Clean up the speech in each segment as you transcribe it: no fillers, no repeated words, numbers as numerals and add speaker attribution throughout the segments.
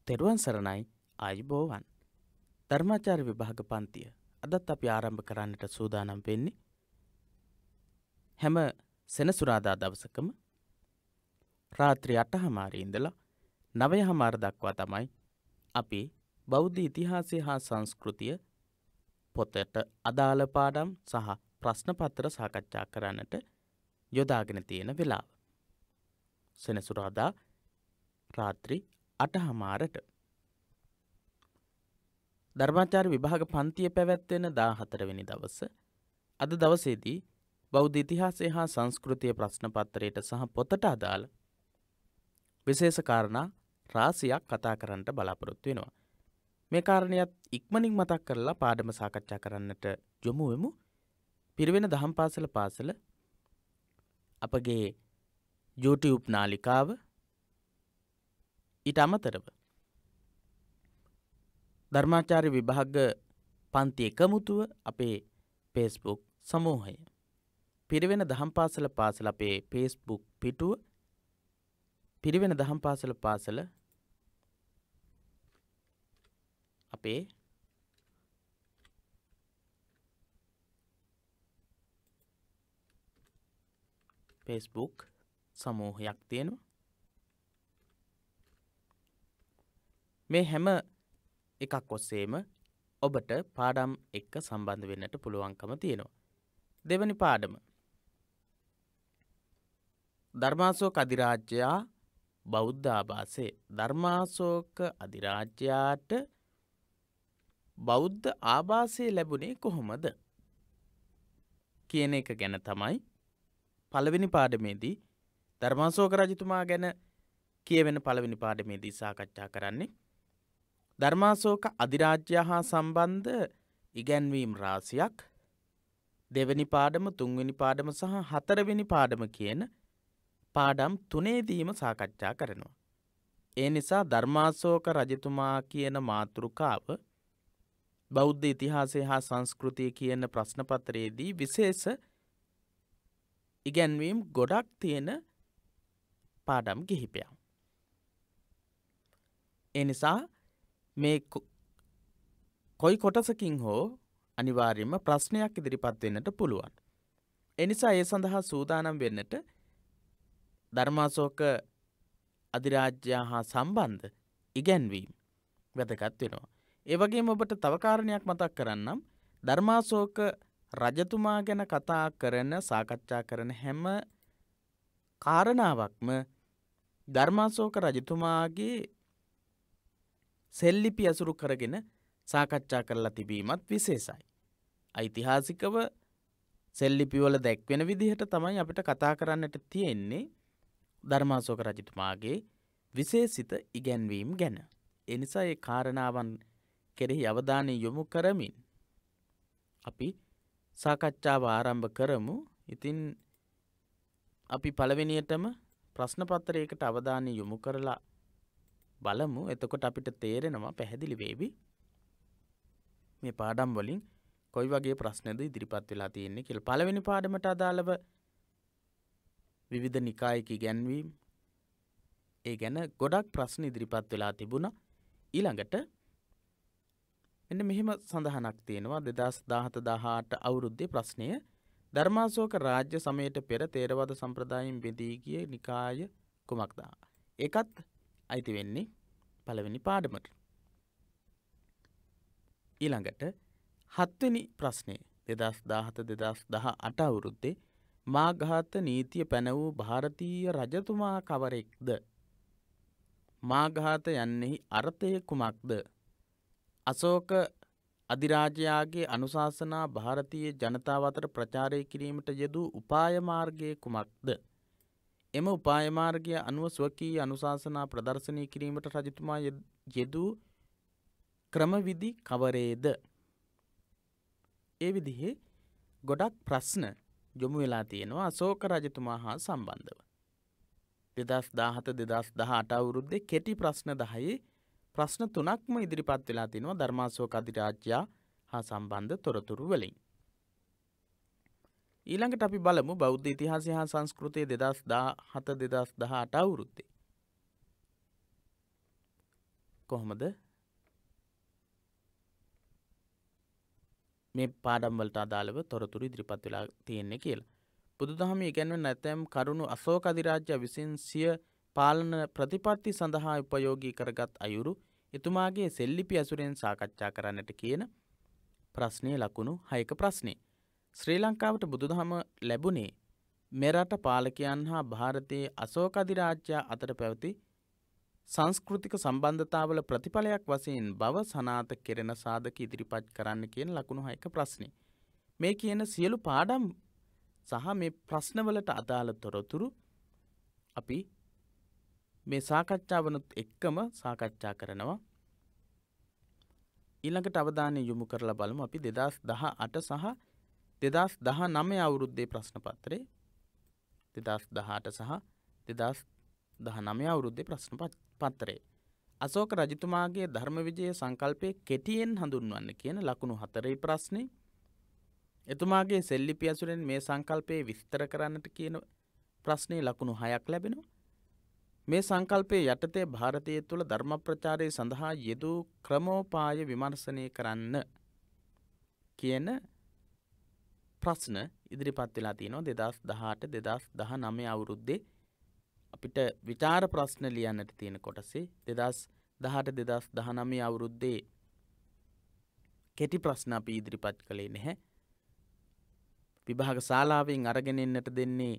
Speaker 1: තෙරුවන් සරණයි ආයුබෝවන්. ධර්මාචාර්ය විභාග පන්තිය අදත් අපි ආරම්භ කරන්නට සූදානම් වෙන්නේ හැම සෙනසුරාදා දවසකම රාත්‍රී 8:00 ඉඳලා 9:00 දක්වා තමයි අපි බෞද්ධ ඉතිහාසය හා සංස්කෘතිය පොතට අදාළ පාඩම් සහ ප්‍රශ්න පත්‍ර සාකච්ඡා කරන්නට යොදාගෙන තියෙන වෙලාව. සෙනසුරාදා රාත්‍රී 8:00ට ධර්මාචාර්ය විභාග පන්තිය පැවැත්වෙන 14 වෙනි දවස. අද දවසේදී බෞද්ධ ඉතිහාසය හා සංස්කෘතිය ප්‍රශ්න පත්‍රයට සහ පොතට අදාළ විශේෂ කාරණා රාශියක් කතා කරන්නට බලාපොරොත්තු වෙනවා. මේ කාරණියත් ඉක්මනින් මතක් කරලා පාඩම සාකච්ඡා කරන්නට යොමු වෙමු. පිරිවෙන දහම් පාසල අපගේ YouTube නාලිකාව ඊට අමතරව ධර්මාචාර්ය විභාග පන්ති එකමුතුව අපේ Facebook සමූහය පිරිවෙන දහම් පාසල අපේ Facebook පිටුව පිරිවෙන දහම් පාසල අපේ Facebook සමූහයක් තියෙනවා. මේ හැම එකක් ඔස්සේම ඔබට පාඩම් එක්ක සම්බන්ධ වෙන්නට පුළුවන්කම තියෙනවා. දෙවැනි පාඩම ධර්මාශෝක අධිරාජ්‍යයා බෞද්ධ ආභාසය. ධර්මාශෝක අධිරාජ්‍යයාට බෞද්ධ ආභාසය ලැබුණේ කොහොමද කියන එක ගැන තමයි පළවෙනි පාඩමේදී ධර්මාශෝක රජතුමා ගැන කියවෙන පළවෙනි පාඩමේදී සාකච්ඡා කරන්නේ. ධර්මාශෝක අධිරාජ්‍යය හා සම්බන්ධ ඉගැන්වීම් රාශියක් දෙවැනි පාඩම, තුන්වෙනි පාඩම සහ හතරවෙනි පාඩම කියන පාඩම් තුනේදීම සාකච්ඡා කරනවා. ඒ නිසා ධර්මාශෝක රජතුමා කියන මාතෘකාව බෞද්ධ ඉතිහාසය හා සංස්කෘතිය කියන ප්‍රශ්න පත්‍රයේදී විශේෂ ඉගැන්වීම් ගොඩක් තියෙන පාඩම් කිහිපයක්. ඒ නිසා මේ කොයි කොටසකින් හෝ අනිවාර්යයෙන්ම ප්‍රශ්නයක් ඉදිරිපත් වෙන්නට පුළුවන්. ඒ නිසා ඒ සඳහා සූදානම් වෙන්නට ධර්මාශෝක අධිරාජ්‍යය හා සම්බන්ධ ඉගැන්වීම් වැදගත් වෙනවා. ඒ වගේම ඔබට තව කාරණයක් මතක් කරන්නම්. ධර්මාශෝක රජතුමා ගැන කතා කරන සාකච්ඡා කරන හැම කාරණාවක්ම ධර්මාශෝක රජතුමාගේ සෙල්ලිපි ඇසුරු කරගෙන සාකච්ඡා කරලා තිබීමත් විශේෂයි. ඓතිහාසිකව සෙල්ලිපිවල දැක්වෙන විදිහට තමයි අපිට කතා කරන්නට තියෙන්නේ ධර්මාශෝක රජතුමාගේ විශේෂිත ඉගැන්වීම් ගැන. ඒ නිසා ඒ කාරණාවන් කෙරෙහි අවධානය යොමු කරමින් අපි සාකච්ඡාව ආරම්භ කරමු. ඉතින් අපි පළවෙනියටම ප්‍රශ්න පත්‍රයකට අවධානය යොමු කරලා බලමු. එතකොට අපිට තේරෙනවා, පැහැදිලි වේවි මේ පාඩම් වලින් කොයි වගේ ප්‍රශ්නද ඉදිරිපත් වෙලා තියෙන්නේ කියලා. පළවෙනි පාඩමට අදාළව විවිධ නිකායක ඉගැන්වීම් ඒ ගැන ගොඩක් ප්‍රශ්න ඉදිරිපත් වෙලා තිබුණා. ඊළඟට මෙන්න මෙහෙම සඳහනක් තියෙනවා. 2017-18 අවුරුද්දේ ප්‍රශ්නය ධර්මාශෝක රාජ්‍ය සමයට පෙර තේරවාද සම්ප්‍රදායෙන් බෙදී ගිය නිකාය කුමක්ද? ඒකත් අයිති වෙන්නේ පළවෙනි පාඩමට. ඊළඟට 7 වෙනි ප්‍රශ්නේ 2017-2018 අවුරුද්දේ මාඝාත නීතිය පැන වූ ಭಾರತೀಯ රජතුමා කවරෙක්ද? මාඝාත යන්නෙහි අර්ථය කුමක්ද? අශෝක අධිරාජයාගේ අනුශාසනා ಭಾರತೀಯ ජනතාව අතර ප්‍රචාරය කිරීමට යෙදූ උපාය මාර්ගය කුමක්ද? එම උපාය මාර්ගය අනුව ස්වකීය අනුශාසනා ප්‍රදර්ශනය කිරීමට රජතුමා යෙදූ ක්‍රමවිධි කවරේද? ඒ විදිහේ ගොඩක් ප්‍රශ්න යොමු වෙලා තියෙනවා අශෝක රජතුමා හා සම්බන්ධව. 2017-2018 අවුරුද්දේ කෙටි ප්‍රශ්න 10 ප්‍රශ්න 3ක්ම ඉදිරිපත් වෙලා තිනවා ධර්මාශෝක අධිරාජ්‍යය හා සම්බන්ධ තොරතුරු වලින්. ඊළඟට අපි බලමු බෞද්ධ ඉතිහාසය හා සංස්කෘතිය 2017-2018 අවුරුද්දේ කොහොමද මේ පාඩම් වලට අදාළව තොරතුරු ඉදිරිපත් වෙලා තියෙන්නේ කියලා. බුදුදහමේ ඉගැන්වෙන නැතැම් කරුණු අශෝක අධිරාජ්‍ය විසින් සිය පාලන ප්‍රතිපත්ති සඳහා උපයෝගී කරගත් අයුරු එතුමාගේ සෙල්ලිපි ඇසුරෙන් සාකච්ඡා කරන්නට කියන ප්‍රශ්නයේ ලකුණු 6ක ප්‍රශ්නේ. ශ්‍රී ලංකාවට බුදුදහම ලැබුණේ මෙරට පාලකයන් හා ಭಾರತයේ අශෝක අධිරාජ්‍ය අතර පැවති සංස්කෘතික සම්බන්ධතාවල ප්‍රතිඵලයක් වශයෙන් බව සනාත කෙරෙන සාධක ඉදිරිපත් කරන්න කියන ලකුණු 6ක ප්‍රශ්නේ. මේ කියන සියලු පාඩම් සහ මේ ප්‍රශ්නවලට අදාළ තොරතුරු අපි මේ සාකච්ඡාවනුත් එක්කම සාකච්ඡා කරනවා. ඊළඟට අවධානය යොමු කරලා බලමු අපි 2018 සහ 2019 අවුරුද්දේ ප්‍රශ්න පත්‍රේ 2018 සහ 2019 අවුරුද්දේ ප්‍රශ්න පත්‍රේ අශෝක රජතුමාගේ ධර්ම විජය සංකල්පයේ කෙටියෙන් හඳුන්වන්න කියන ලකුණු 4 ප්‍රශ්නේ. එතුමාගේ සෙල්ලිපි ඇසුරෙන් මේ සංකල්පයේ විස්තර කරන්නට කියන ප්‍රශ්නේ ලකුණු 6ක් ලැබෙනවා. මේ සංකල්පයේ යටතේ ಭಾರತයේ තුල ධර්ම ප්‍රචාරය සඳහා යෙදූ ක්‍රමෝපාය විමර්ශනය කරන්න කියන ප්‍රශ්න ඉදිරිපත් වෙලා තිනවා 2018 2019 අවුරුද්දේ අපිට විචාර ප්‍රශ්න ලියන්නට තියෙන කොටසේ 2018 2019 අවුරුද්දේ කෙටි ප්‍රශ්න අපි ඉදිරිපත් කළේ නැහැ. විභාග ශාලාවෙන් අරගෙන එන්නට දෙන්නේ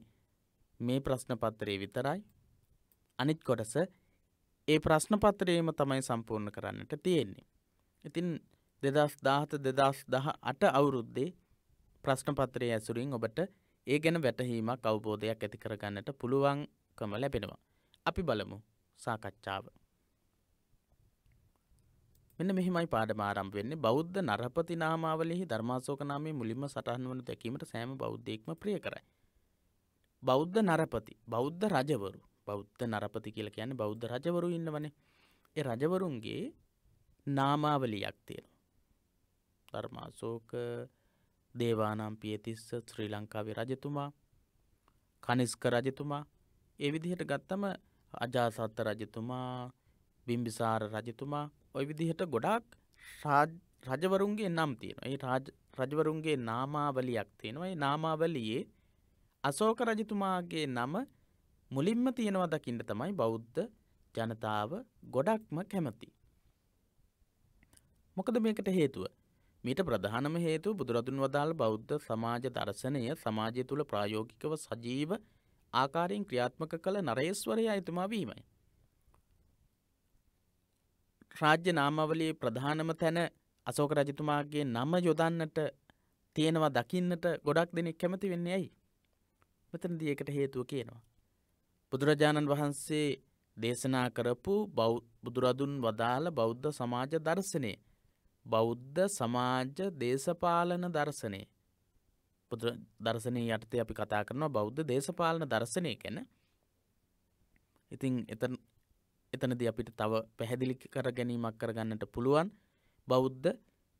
Speaker 1: මේ ප්‍රශ්න පත්‍රයේ විතරයි. අනිත් කොටස ඒ ප්‍රශ්න පත්‍රයේම තමයි සම්පූර්ණ කරන්නට තියෙන්නේ. ඉතින් 2017 2018 අවුරුද්දේ ප්‍රශ්න පත්‍රයේ ඇසුරින් ඔබට ඒ ගැන වැටහීමක් අවබෝධයක් ඇති කරගන්නට පුළුවන්කම ලැබෙනවා. අපි බලමු සාකච්ඡාව. මෙන්න මෙහිමයි පාඩම ආරම්භ වෙන්නේ. බෞද්ධ නරපති නාමාවලියෙහි ධර්මාශෝක නාමයේ මුලින්ම සටහන් වනු දැකීමට සෑම බෞද්ධයෙක්ම ප්‍රිය කරයි. බෞද්ධ නරපති, බෞද්ධ රජවරු. බෞද්ධ නරපති කියලා කියන්නේ බෞද්ධ රජවරු ඉන්නවනේ. ඒ රජවරුන්ගේ නාමාවලියක් තියෙනවා. ධර්මාශෝක, දේවානම්පියතිස්ස ශ්‍රී ලංකාවේ රජතුමා, කනිස්ක රජතුමා, ඒ විදිහට ගත්තම අජාසත් රජතුමා, බිම්බිසාර රජතුමා, ওই විදිහට ගොඩාක් රජවරුන්ගේ නම් තියෙනවා. ඒ රජවරුන්ගේ නාමාවලියක් තියෙනවා. ඒ නාමාවලියේ අශෝක රජතුමාගේ නම මුලින්ම තියෙනවා දකින්න තමයි බෞද්ධ ජනතාව ගොඩක්ම කැමති. මොකද මේකට හේතුව? මීට ප්‍රධානම හේතුව බුදුරදුන් වදාළ බෞද්ධ සමාජ දර්ශනය සමාජය තුළ ප්‍රායෝගිකව සජීව ආකාරයෙන් ක්‍රියාත්මක කළ නරේස්වරයා එතුමා වීමයි. රාජ්‍ය නාමාවලියේ ප්‍රධානම තැන අශෝක රජතුමාගේ නම යොදන්නට තියෙනවා දකින්නට ගොඩක් දෙනෙක් කැමති වෙන්නේ ඇයි? මෙතනදී ඒකට හේතුව කියනවා. බුදුරජාණන් වහන්සේ දේශනා කරපු බුදුරදුන් වදාළ බෞද්ධ සමාජ දර්ශනය, බෞද්ධ සමාජ දේශපාලන දර්ශනය, බුදු දර්ශනයේ යටතේ අපි කතා කරනවා බෞද්ධ දේශපාලන දර්ශනය ගැන. ඉතින් එතනදී අපිට තව පැහැදිලි කර ගැනීමක් කරගන්නට පුළුවන් බෞද්ධ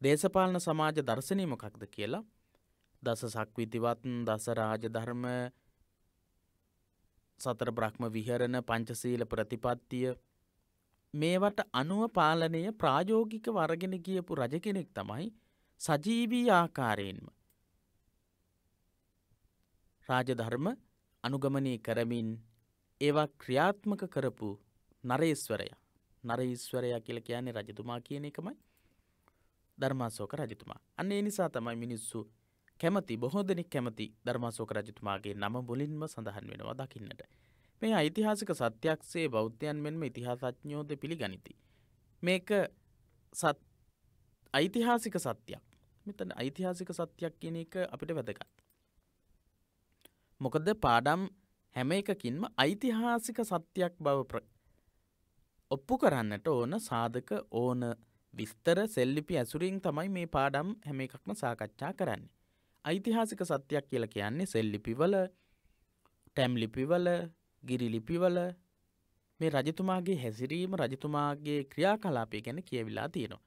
Speaker 1: දේශපාලන සමාජ දර්ශනය මොකක්ද කියලා. දස සක්විතිවත්, දස රාජධර්ම, සතර බ්‍රහ්ම විහරණ, පංචශීල ප්‍රතිපත්තිය, මේවට අනුව පාලනය ප්‍රායෝගිකව අරගෙන ගියපු රජ කෙනෙක් තමයි සජීවී ආකාරයෙන්ම රාජධර්ම අනුගමනය කරමින් ඒවා ක්‍රියාත්මක කරපු නරේස්වරයා. නරේස්වරයා කියලා කියන්නේ රජතුමා කියන එකමයි. ධර්මාශෝක රජතුමා. අන්න ඒ නිසා තමයි මිනිස්සු කැමති, බොහෝ දෙනෙක් කැමති ධර්මාශෝක රජතුමාගේ නම මුලින්ම සඳහන් වෙනවා දකින්නට. මේ ඓතිහාසික සත්‍යක්ෂයේ බෞද්ධයන් මෙන්ම ඉතිහාසඥයෝද පිළිගනිති. මේක ඓතිහාසික සත්‍යයක්. මෙතන ඓතිහාසික සත්‍යයක් කියන එක අපිට වැදගත්. මොකද පාඩම් හැම එකකින්ම ඓතිහාසික සත්‍යයක් බව ඔප්පු කරන්නට ඕන සාධක, ඕන විස්තර සෙල්ලිපි ඇසුරින් තමයි මේ පාඩම් හැම එකක්ම සාකච්ඡා කරන්නේ. ඓතිහාසික සත්‍යයක් කියලා කියන්නේ සෙල්ලිපිවල, ටැම් ලිපිවල, ගිරි ලිපිවල මේ රජතුමාගේ හැසිරීම, රජතුමාගේ ක්‍රියාකලාපය ගැන කියවිලා තියෙනවා.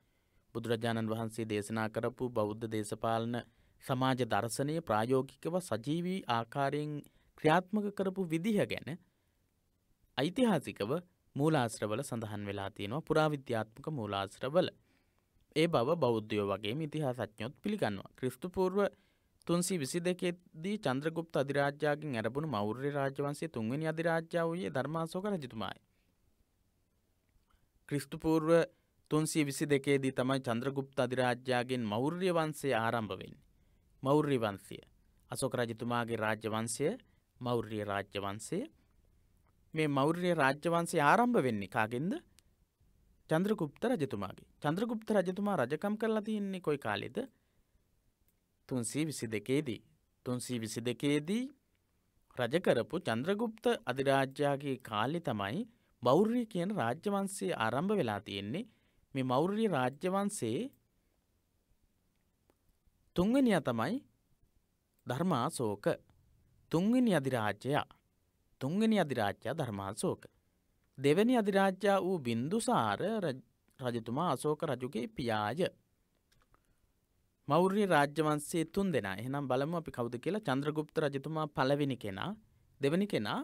Speaker 1: බුදුරජාණන් වහන්සේ දේශනා කරපු බෞද්ධ දේශපාලන සමාජ දර්ශනය ප්‍රායෝගිකව සජීවී ආකාරයෙන් ක්‍රියාත්මක කරපු විදිහ ගැන ඓතිහාසිකව මූලාශ්‍රවල සඳහන් වෙලා තියෙනවා පුරාවිද්‍යාත්මක මූලාශ්‍රවල. ඒ බව බෞද්ධයෝ වගේම ඉතිහාසඥයොත් පිළිගන්නවා. ක්‍රිස්තු පූර්ව 322 දී චන්ද්‍රගුප්ත අධිරාජ්‍යයෙන් ආරම්භුණු මෞර්ය රාජවංශයේ තුන්වෙනි අධිරාජ්‍යයා වූයේ ධර්මාශෝක රජතුමායි. ක්‍රිස්තු පූර්ව 322 දී තමයි චන්ද්‍රගුප්ත අධිරාජ්‍යයෙන් මෞර්ය වංශය ආරම්භ වෙන්නේ. මෞර්ය වංශය අශෝක රජතුමාගේ රාජ්‍ය වංශය මෞර්ය රාජ්‍ය වංශය. මේ මෞර්ය රාජ්‍ය වංශය ආරම්භ වෙන්නේ කාගෙන්ද? චන්ද්‍රගුප්ත රජතුමාගේ. චන්ද්‍රගුප්ත රජතුමා රජකම් කරලා තියෙන්නේ කොයි කාලෙද? 322 දී. 322 දී රජ කරපු චන්ද්‍රගුප්ත අධිරාජ්‍යගේ කාලේ තමයි මෞර්ය කියන රාජ්‍ය වංශය ආරම්භ වෙලා තියෙන්නේ. මේ මෞර්ය රාජ්‍ය වංශයේ තුන්වෙනියා තමයි ධර්මාශෝක. තුන්වෙනි අධිරාජ්‍යයා ධර්මාශෝක. දෙවැනි අධිරාජ්‍යයා වූ බින්දුසාර රජතුමා අශෝක රජුගේ පියාය. මෞර්ය රාජ්‍ය වංශයේ 3 දෙනා. එහෙනම් බලමු අපි කවුද කියලා. චන්ද්‍රගුප්ත රජතුමා පළවෙනි කෙනා, දෙවෙනි කෙනා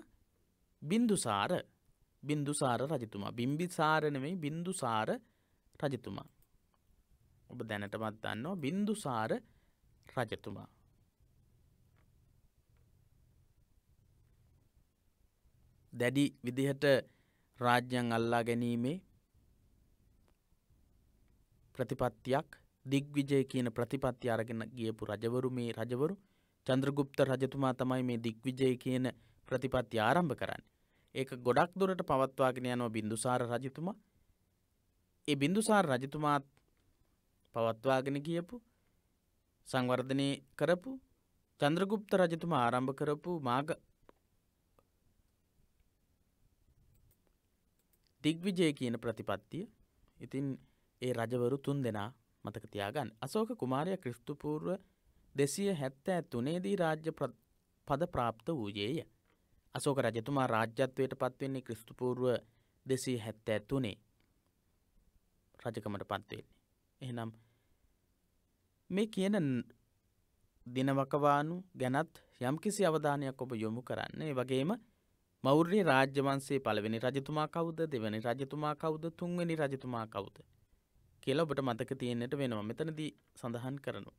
Speaker 1: බින්දුසාර රජතුමා. බිම්බිසාර නෙමෙයි බින්දුසාර රජතුමා. ඔබ දැනටමත් දන්නවා බින්දුසාර රජතුමා. දැඩි විදිහට රාජ්‍යයන් අල්ලා ගැනීමේ ප්‍රතිපත්තියක්, දිග්විජය කියන ප්‍රතිපත්තිය අරගෙන ගියපු රජවරු චන්ද්‍රගුප්ත රජතුමා තමයි මේ දිග්විජය කියන ප්‍රතිපත්තිය ආරම්භ කරන්නේ. ඒක ගොඩක් දුරට පවත්වාගෙන යනවා බින්දුසාර රජතුමා. ඒ බින්දුසාර රජතුමා පවත්වාගෙන ගියපු සංවර්ධනය කරපු චන්ද්‍රගුප්ත රජතුමා ආරම්භ කරපු දිග්විජය කියන ප්‍රතිපත්තිය. ඉතින් ඒ රජවරු 3 දෙනා මතක තියාගන්න. අශෝක කුමාරයා ක්‍රිස්තු පූර්ව 273 දී රාජ්‍ය පද ප්‍රාප්ත වූයේය. අශෝක රජතුමා රාජ්‍යත්වයට පත් වෙන්නේ ක්‍රිස්තු පූර්ව 273 රජකමට පත් වෙන්නේ. එහෙනම් මේ කියන දිනවකවානු ගැනත් යම්කිසි අවධානයක් ඔබ යොමු කරන්න. ඒ වගේම මෞර්ය රාජ්‍ය වංශයේ පළවෙනි රජතුමා කවුද, දෙවෙනි රජතුමා කවුද, තුන්වෙනි රජතුමා කවුද කියලා ඔබට මතක තියෙන්නට වෙනවා. මෙතනදී සඳහන් කරනවා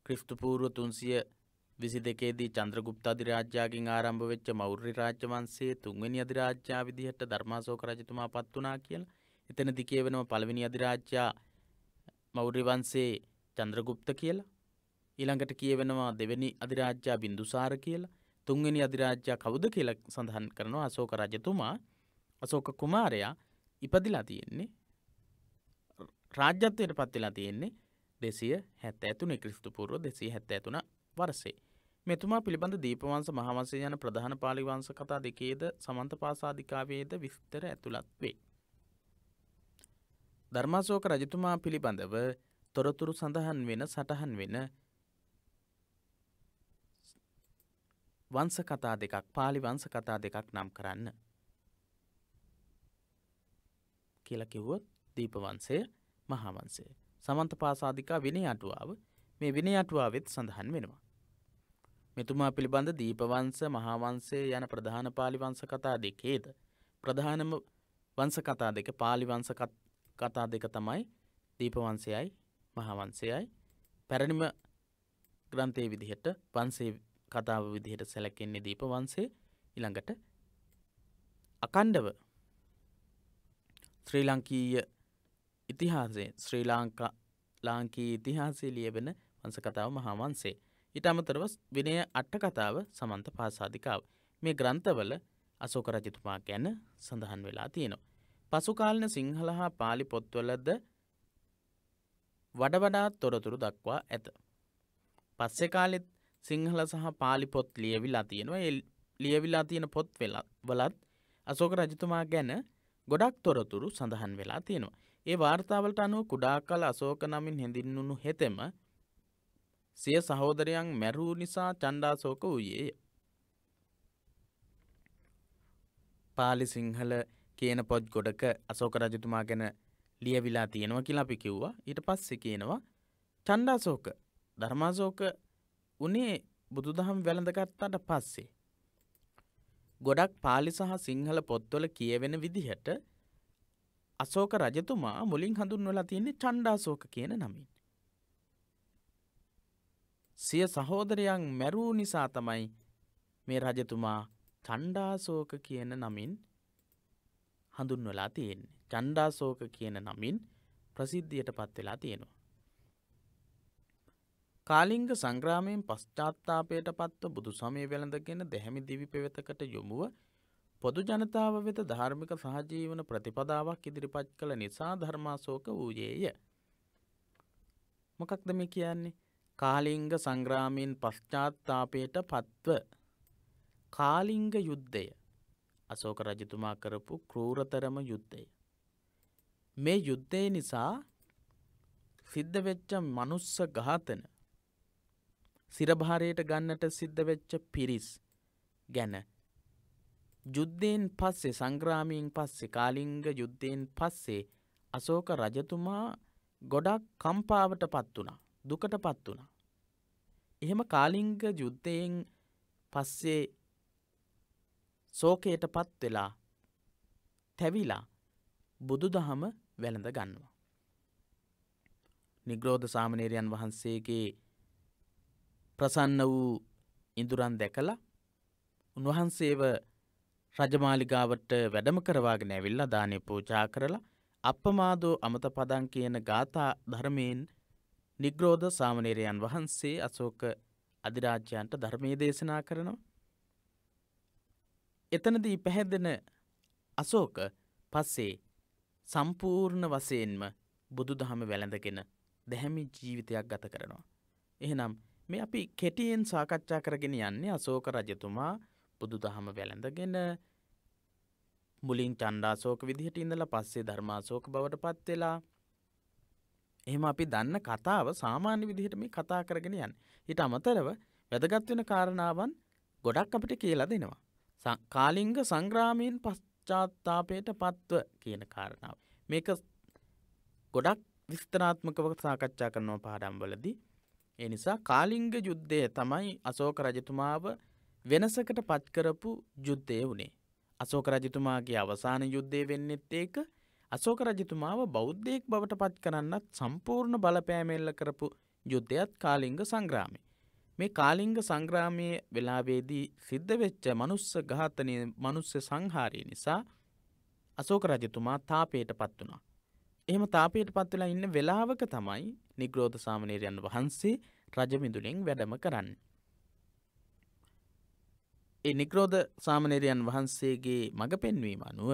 Speaker 1: ක්‍රිස්තු පූර්ව 322 දී චන්ද්‍රගුප්ත අධිරාජ්‍යයෙන් ආරම්භ වෙච්ච මෞර්ය රාජ්‍ය වංශයේ තුන්වෙනි අධිරාජ්‍යයා විදිහට ධර්මාශෝක රජතුමා පත් වුණා කියලා. එතනදී කියවෙනවා පළවෙනි අධිරාජ්‍යයා මෞර්ය වංශයේ චන්ද්‍රගුප්ත කියලා. ඊළඟට කියවෙනවා දෙවෙනි අධිරාජ්‍යයා බින්දුසාර කියලා. තුන්වෙනි අධිරාජ්‍යයා කවුද කියලා සඳහන් කරනවා අශෝක රජතුමා. අශෝක කුමාරයා ඉපදිලා තියෙන්නේ රාජ්‍යත්වයට පත් වෙලා තියෙන්නේ 273 ක්‍රිස්තු පූර්ව 273 වර්ෂයේ. මෙතුමා පිළිබඳ දීපවංශ මහාවංශය යන ප්‍රධාන පාලි වංශ කතා දෙකේද සමන්තපාසාදිකාවේද විස්තර ඇතුළත් වේ. ධර්මාශෝක රජතුමා පිළිබඳව තොරතුරු සඳහන් වෙන සටහන් වෙන වංශ කතා දෙකක්, පාලි වංශ කතා දෙකක් නම් කරන්න කියලා කිව්වොත් දීපවංශය, මහාවංශය. සමන්තපාසාදිකා විනය අටුවාව, මේ විනය අටුවාවෙත් සඳහන් වෙනවා. මෙතුමා පිළිබඳ දීපවංශ, මහාවංශය යන ප්‍රධාන පාලි වංශ කතා දෙකේද ප්‍රධානම වංශ කතා දෙක, පාලි වංශ කතා දෙක තමයි දීපවංශයයි මහාවංශයයි. පැරණිම ග්‍රන්ථයේ විදිහට වංශයේ කතාව විදිහට සැලකෙන්නේ දීපවංශය. ඊළඟට අකණ්ඩව ශ්‍රී ලාංකීය ඉතිහාසයේ ලාංකීය ඉතිහාසයේ ලියවෙන වංශ කතාව මහාවංශය. ඊට අමතරව විනය අට කතාව සමන්තපාසාදිකාව. මේ ග්‍රන්ථවල අශෝක රජතුමා ගැන සඳහන් වෙලා තියෙනවා. පසු කාලින සිංහල හා පාලි පොත්වලද වඩා තොරතුරු දක්වා ඇත. පස්සේ කාලෙත් සිංහල සහ පාලි පොත් ලියවිලා තියෙනවා. ඒ ලියවිලා තියෙන පොත් වලත් අශෝක රජතුමා ගැන ගොඩක් තොරතුරු සඳහන් වෙලා තියෙනවා. ඒ වාර්තාවලට අනුව කුඩා කල අශෝක නමින් හැඳින්වුණු හෙතෙම සිය සහෝදරයන් මැරූ නිසා චණ්ඩාශෝක වූයේය. පාලි සිංහල කියන පොත් ගොඩක අශෝක රජතුමා ගැන ලියවිලා තියෙනවා කියලා අපි කිව්වා. ඊට පස්සේ කියනවා චණ්ඩාශෝක ධර්මාශෝක උනේ බුදුදහම වැළඳගත්තාට පස්සේ. ගොඩක් පාලි සහ සිංහල පොත්වල කියවෙන විදිහට අශෝක රජතුමා මුලින් හඳුන්වලා තියෙන්නේ චණ්ඩාශෝක කියන නමින්. සිය සහෝදරයන් මැරූ නිසා තමයි මේ රජතුමා චණ්ඩාශෝක කියන නමින් හඳුන්වලා තියෙන්නේ. චණ්ඩාශෝක කියන නමින් ප්‍රසිද්ධියට පත් වෙලා තියෙනවා. කාලිංග සංග්‍රාමයෙන් පශ්චාත්තාපයට පත්ව බුදු සමය වැළඳගෙන දැහැමි දිවි පෙවෙතකට යොමුව පොදු ජනතාව වෙත ධාර්මික සහජීවන ප්‍රතිපදාවක් ඉදිරිපත් කළ නිසා ධර්මාශෝක වූයේය. මොකක්ද මේ කියන්නේ? කාලිංග සංග්‍රාමයෙන් පශ්චාත්තාපයට පත්ව කාලිංග යුද්ධය අශෝක රජතුමා කරපු ක්‍රූරතරම යුද්ධය. මේ යුද්ධය නිසා සිද්ධ වෙච්ච මනුස්ස ඝාතන සිරභාරයට ගන්නට සිද්ධ වෙච්ච පිරිස් ගැන යුද්ධයෙන් පස්සේ සංග්‍රාමයෙන් පස්සේ කාලිංග යුද්ධයෙන් පස්සේ අශෝක රජතුමා ගොඩක් කම්පාවට පත් වුණා. දුකට පත් වුණා. එහෙම කාලිංග යුද්ධයෙන් පස්සේ ශෝකයට පත් වෙලා තැවිලා බුදුදහම වැළඳ ගන්නවා. නිග්‍රෝධ සාමණේරයන් වහන්සේගේ ප්‍රසන්න වූ ඉඳුරන් දැකලා උන්වහන්සේව රජමාලිගාවට වැඩම කරවාගෙන ඇවිල්ලා දානේ පූජා කරලා අප්පමාදෝ අමත පදං කියන ගාථා ධර්මයෙන් නිග්‍රෝධ සාමණේරයන් වහන්සේ අශෝක අධිරාජ්‍යයන්ට ධර්මයේ දේශනා කරනවා. එතනදී පැහැදෙන අශෝක පස්සේ සම්පූර්ණ වශයෙන්ම බුදුදහම වැළඳගෙන දැහැමි ජීවිතයක් ගත කරනවා. එහෙනම් මේ අපි කෙටියෙන් සාකච්ඡා කරගෙන යන්නේ අශෝක රජතුමා බුදුදහම වැළඳගෙන මුලින් චණ්ඩාශෝක විදිහට ඉඳලා පස්සේ ධර්මාශෝක බවට පත් වෙලා එහෙම අපි දන්න කතාව සාමාන්‍ය විදිහට මේ කතා කරගෙන යන්නේ. ඊට අමතරව වැදගත් වෙන කාරණාවන් ගොඩක් අපිට කියලා දෙනවා. කාලිංග සංග්‍රාමයෙන් පශ්චාත්තාපයට පත්ව කියන කාරණාව. මේක ගොඩක් විස්තරාත්මකව සාකච්ඡා කරනවා පාඩම්වලදී. ඒ නිසා කාලිංග යුද්ධය තමයි අශෝක රජතුමාව වෙනසකට පත් කරපු යුද්ධය වුණේ. අශෝක රජතුමාගේ අවසාන යුද්ධය වෙන්නෙත් ඒක. අශෝක රජතුමාව බෞද්ධයෙක් බවට පත් කරන්නත් සම්පූර්ණ බලපෑම එල්ල කරපු යුද්ධයත් කාලිංග සංග්‍රාමය. මේ කාලිංග සංග්‍රාමයේ වෙලාවේදී සිද්ධ වෙච්ච මනුස්ස ඝාතනය, මනුස්ස සංහාරය නිසා අශෝක රජතුමා තාපයට පත් වුණා. එහෙම තාපයට පත් වෙලා ඉන්න වෙලාවක තමයි නිග්‍රෝධ සාමණේරයන් වහන්සේ රජමිදුලෙන් වැඩම කරන්නේ. ඒ නිග්‍රෝධ සාමණේරයන් වහන්සේගේ මඟ පෙන්වීම අනුව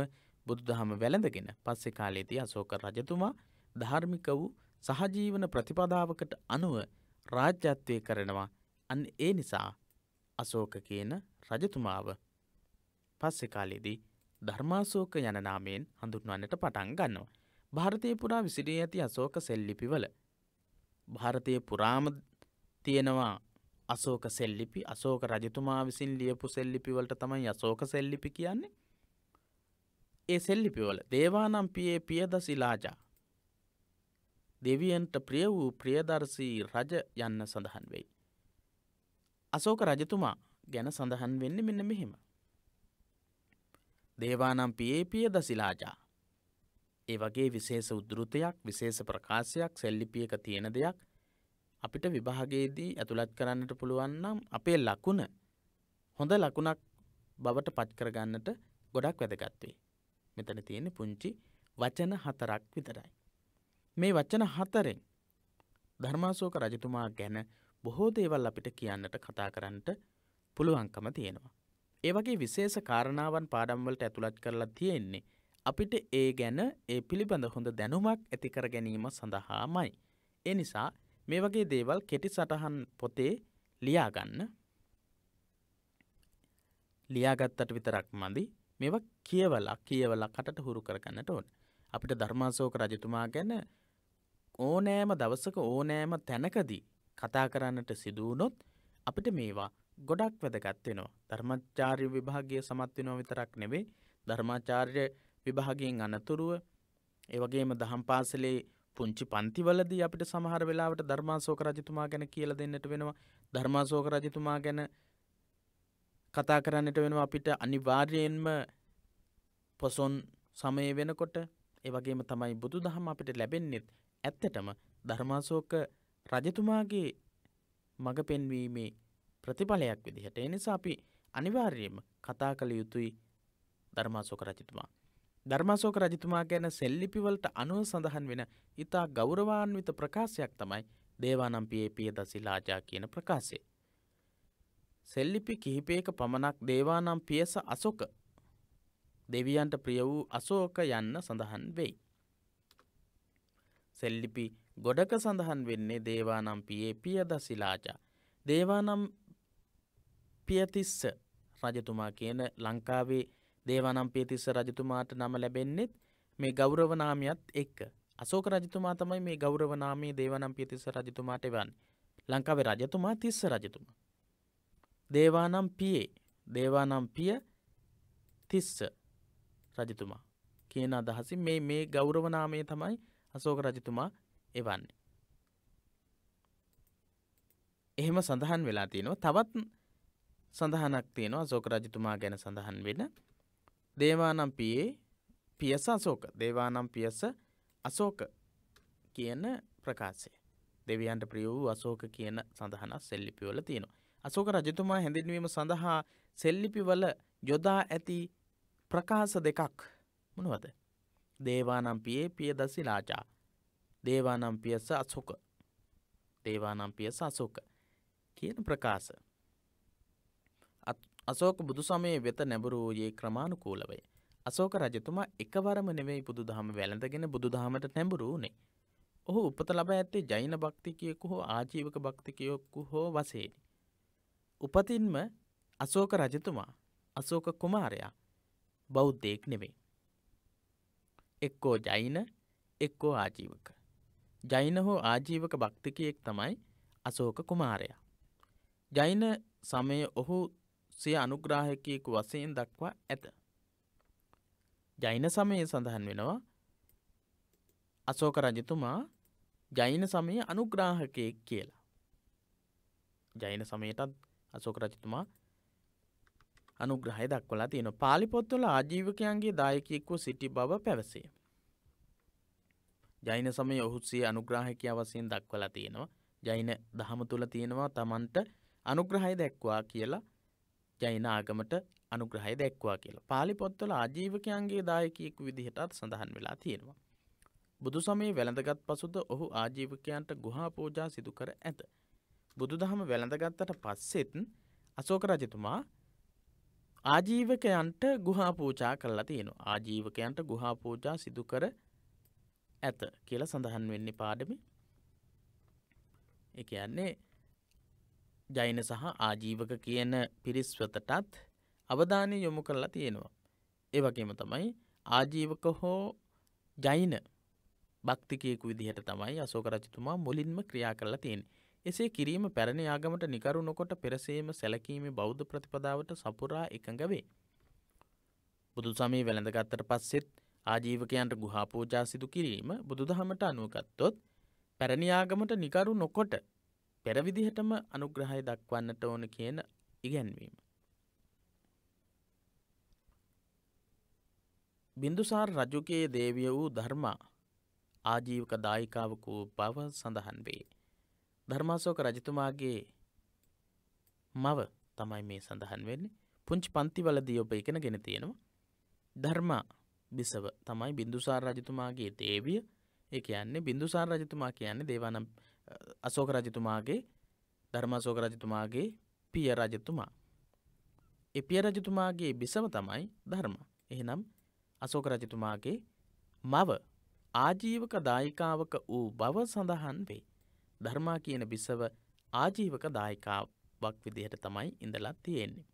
Speaker 1: බුදුදහම වැළඳගෙන පස්සේ කාලයේදී අශෝක රජතුමා ධාර්මික වූ සහජීවන ප්‍රතිපදාවකට අනුව රාජ්‍යත්වය කරනවා. අන්න ඒ නිසා අශෝක කියන රජතුමාව පස්සේ කාලයේදී ධර්මාශෝක යන නාමයෙන් හඳුන්වන්නට පටන් ගන්නවා. ಭಾರತೀಯ පුරා විසිරී ඇති අශෝක සෙල්ලිපිවල ಭಾರತೀය පුරාම තියෙනවා අශෝක සෙල්ලිපි. අශෝක රජතුමා විසින් ලියපු සෙල්ලිපිවලට තමයි අශෝක සෙල්ලිපි කියන්නේ. ඒ සෙල්ලිපිවල දේවානම් පියේ පියදසි ලාජා දෙවියන්ට ප්‍රිය වූ ප්‍රියදර්ශී රජ යන්න සඳහන් වෙයි. අශෝක රජතුමා ගැන සඳහන් වෙන්නේ මෙන්න මෙහෙම. දේවානම් පියේ පියදසි ලාජා. ඒ වගේ විශේෂ උද්ෘතයක්, විශේෂ ප්‍රකාශයක් සෙල්ලිපියක තියෙන දෙයක් අපිට විභාගයේදී ඇතුළත් කරන්නට පුළුවන් නම් අපේ ලකුණ හොඳ ලකුණක් බවට පත් කරගන්නට ගොඩක් වැදගත් වෙයි. මෙතන තියෙන පුංචි වචන 4ක් විතරයි. මේ වචන 4ෙන් ධර්මාශෝක රජතුමා ගැන බොහෝ දේවල් අපිට කියන්නට කතා කරන්නට පුළුවන්කම තියෙනවා. ඒ වගේ විශේෂ කාරණාවන් පාඩම් වලට ඇතුළත් කරලා තියෙන්නේ අපිට ඒ ගැන ඒ පිළිබඳ හොඳ දැනුමක් ඇති කර ගැනීම සඳහාමයි. ඒ නිසා මේ වගේ දේවල් කෙටි සටහන් පොතේ ලියා ගන්න. ලියාගත්තට විතරක් මදි. මේවා කියවලා කටට හුරු කරගන්නට ඕන. අපිට ධර්මාශෝක රජතුමා ගැන ඕනෑම දවසක ඕනෑම තැනකදී කතා කරන්නට සිදු වුණොත් අපිට මේවා ගොඩක් වැදගත් වෙනවා. ධර්මාචාර්ය විභාගය සමත් වෙනවා විතරක් නෙවෙයි, ධර්මාචාර්ය විභාගයෙන් අනතුරුව ඒ වගේම දහම් පාසලේ පුංචි පන්තිවලදී අපිට සමහර වෙලාවට ධර්මාශෝක රජතුමා ගැන කියලා දෙන්නට වෙනවා. ධර්මාශෝක රජතුමා ගැන කතා කරන්නට වෙනවා අපිට අනිවාර්යයෙන්ම පොසොන් සමය වෙනකොට. ඒ වගේම තමයි බුදුදහම අපිට ලැබෙන්නේ ඇත්තටම ධර්මාශෝක රජතුමාගේ මඟ පෙන්වීමේ ප්‍රතිඵලයක් විදිහට. ඒ නිසා අපි අනිවාර්යයෙන්ම කතා කළ යුතුයි ධර්මාශෝක රජතුමා. ධර්මාශෝක රජතුමා ගැන සෙල්ලිපිවලට අනුව සඳහන් වෙන ඉතා ගෞරවාන්විත ප්‍රකාශයක් තමයි දේවානම්පියේ පියදසිලාජා කියන ප්‍රකාශය. සෙල්ලිපි කිහිපයක පමණක් දේවානම්පියස අශෝක දෙවියන්ට ප්‍රිය වූ අශෝක යන්න සඳහන් වෙයි. සෙල්ලිපි ගොඩක සඳහන් වෙන්නේ දේවානම්පියේ පියදසිලාජා. දේවානම්පියතිස්ස රජතුමා කියන ලංකාවේ දේවානම්පියතිස්ස රජතුමාට නම ලැබෙන්නෙත් මේ ගෞරව නාමයත් එක්ක. අශෝක රජතුමා තමයි මේ ගෞරව නාමයේ දේවානම්පියතිස්ස රජතුමාට එවන්නේ. ලංකාවේ රජතුමා තිස්ස රජතුමා. දේවානම්පිය තිස්ස රජතුමා කියන අදහසින් මේ ගෞරව නාමය තමයි අශෝක රජතුමා එවන්නේ. එහෙම සඳහන් වෙලා තියෙනවා. තවත් සඳහනක් තියෙනවා අශෝක රජතුමා ගැන සඳහන් වෙන දේවානම්පියේ පියස අශෝක. දේවානම්පියස අශෝක කියන ප්‍රකාශය. දෙවියන්ට ප්‍රිය වූ අශෝක කියන සඳහනක් සෙල්ලිපිවල තියෙනවා. අශෝක රජතුමා හැඳින්වීම සඳහා සෙල්ලිපිවල යොදා ඇති ප්‍රකාශ දෙකක් මොනවද? දේවානම්පියේ පියදසිලාජා. දේවානම්පියස අශෝක. දේවානම්පියස අශෝක කියන ප්‍රකාශ. අශෝක බුදු සමයේ වෙත නැඹුරු වූයේ ක්‍රමානුකූලවය. අශෝක රජතුමා එකවරම නෙවෙයි බුදුදහම වැළඳගෙන බුදුදහමට නැඹුරු වුණේ. ඔහු උපත ලබා ඇත්තේ ජෛන භක්තිකයෙකු හෝ ආජීවක භක්තිකයෙකු හෝ වශයෙන්. උපතින්ම අශෝක රජතුමා අශෝක කුමාරයා බෞද්ධයෙක් නෙවෙයි. එක්කෝ ජෛන එක්කෝ ආජීවක. ජෛන හෝ ආජීවක භක්තිකයෙක් තමයි අශෝක කුමාරයා. ජෛන සමය ඔහු සිය අනුග්‍රාහකයෙකු වශයෙන් දක්වා ඇත. ජෛන සමයේ සඳහන් වෙනවා අශෝක රජතුමා ජෛන සමයේ අනුග්‍රාහකයෙක් කියලා. ජෛන සමයටත් අශෝක රජතුමා අනුග්‍රහය දක්වලා තියෙනවා. පාලි පොත්වල ආජීවකයන්ගේ දායකයෙක්ව සිටි බව පැවසේ. ජෛන සමයේ ඔහු සිය අනුග්‍රාහකයා වශයෙන් දක්වලා තියෙනවා. ජෛන දහම තුල තියෙනවා තමන්ට අනුග්‍රහය දැක්වා කියලා. ජෛන ආගමට අනුග්‍රහය දැක්වා කියලා. පාලි පොත්වල ආජීවකයන්ගේ දායකයෙකු විදිහටත් සඳහන් වෙලා තියෙනවා. බුදු සමයේ වැළඳගත් පසුද ඔහු ආජීවකයන්ට ගුහා පූජා සිදු කර ඇත. බුදුදහම වැළඳගත්තට පස්සෙත් අශෝක රජතුමා ආජීවකයන්ට ගුහා පූජා කරලා තියෙනවා. ආජීවකයන්ට ගුහා පූජා සිදු කර ඇත කියලා සඳහන් වෙන්නේ පාඩමේ. ඒ කියන්නේ ජෛන සහ ආජීවක කියන පිරිස් වෙතටත් අවධානය යොමු කරලා තියෙනවා. ඒ වගේම තමයි ආජීවක හෝ ජෛන භක්තිකයෙකු විදිහට තමයි අශෝක රජතුමා මුලින්ම ක්‍රියා කරලා තියෙන්නේ. එසේ කිරීම පැරණි ආගමට නිකරු නොකොට පෙරසේම සැලකීමේ බෞද්ධ ප්‍රතිපදාවට සපුරා එකඟ වේ. බුදු සමයේ වැළඳගත්තට පස්සෙත් ආජීවකයන්ට ගුහා පූජා සිදු කිරීම බුදුදහමට අනුව ගත්තොත් පැරණි ආගමට නිකරු නොකොට පෙර විදිහටම අනුග්‍රහය දක්වන්නට ඕන කියන ඉගැන්වීම. බින්දුසාර රජුගේ දේවිය වූ ධර්මා ආජීවක දායිකාවක වූ බව සඳහන් වේ. ධර්මාශෝක රජතුමාගේ මව තමයි මේ සඳහන් වෙන්නේ. පුංචි පන්තිවලදී ඔබ ඉගෙනගෙන තියෙනවා. ධර්මා බිසව තමයි බින්දුසාර රජතුමාගේ දේවිය. ඒ කියන්නේ බින්දුසාර රජතුමා කියන්නේ අශෝක රජතුමාගේ ධර්මාශෝක රජතුමාගේ පිය රජතුමා. ඒ පිය රජතුමාගේ බිසව තමයි ධර්මා. එහෙනම් අශෝක රජතුමාගේ මව ආජීවක දායිකාවක වූ බව සඳහන් වේ. ධර්මා කියන බිසව ආජීවක දායිකාවක් විදිහට තමයි ඉඳලා තියෙන්නේ.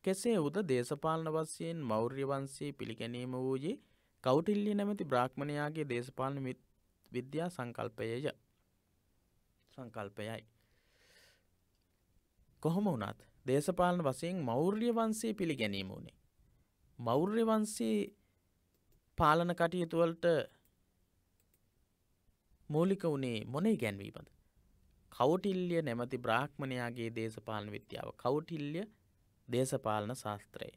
Speaker 1: කෙසේ වුද දේශපාලන වශයෙන් මෞර්ය වංශයේ පිළිගැනීම වූයේ කෞටිල්‍ය නැමැති බ්‍රාහ්මණයාගේ දේශපාලන විද්‍යා සංකල්පයයි. කොහොම වුණත් දේශපාලන වශයෙන් මෞර්ය වංශයේ පිළිගැනීම වුණේ. මෞර්ය වංශයේ පාලන කටයුතු වලට මූලික වුණේ මොන ඉගැන්වීමද? කෞටිල්‍ය නැමැති බ්‍රාහ්මණයාගේ දේශපාලන විද්‍යාව. කෞටිල්‍ය දේශපාලන ශාස්ත්‍රය.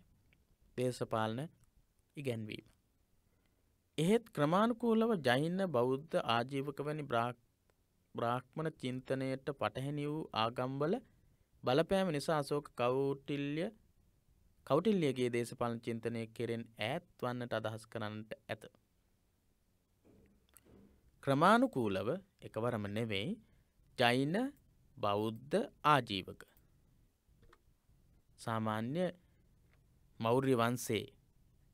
Speaker 1: දේශපාලන ඉගැන්වීම. එහෙත් ක්‍රමානුකූලව ජෛන බෞද්ධ ආජීවක වැනි බ්‍රාහ්මණ චින්තනයට පටහැනි වූ ආගම්වල බලපෑම නිසා අශෝක කෞටිල්‍යගේ දේශපාලන චින්තනය කෙරෙන් ඈත් වන්නට අදහස් කරන්නට ඇත. ක්‍රමානුකූලව එකවරම නෙවෙයි ජෛන බෞද්ධ ආජීවක. සාමාන්‍ය මෞර්ය වංශයේ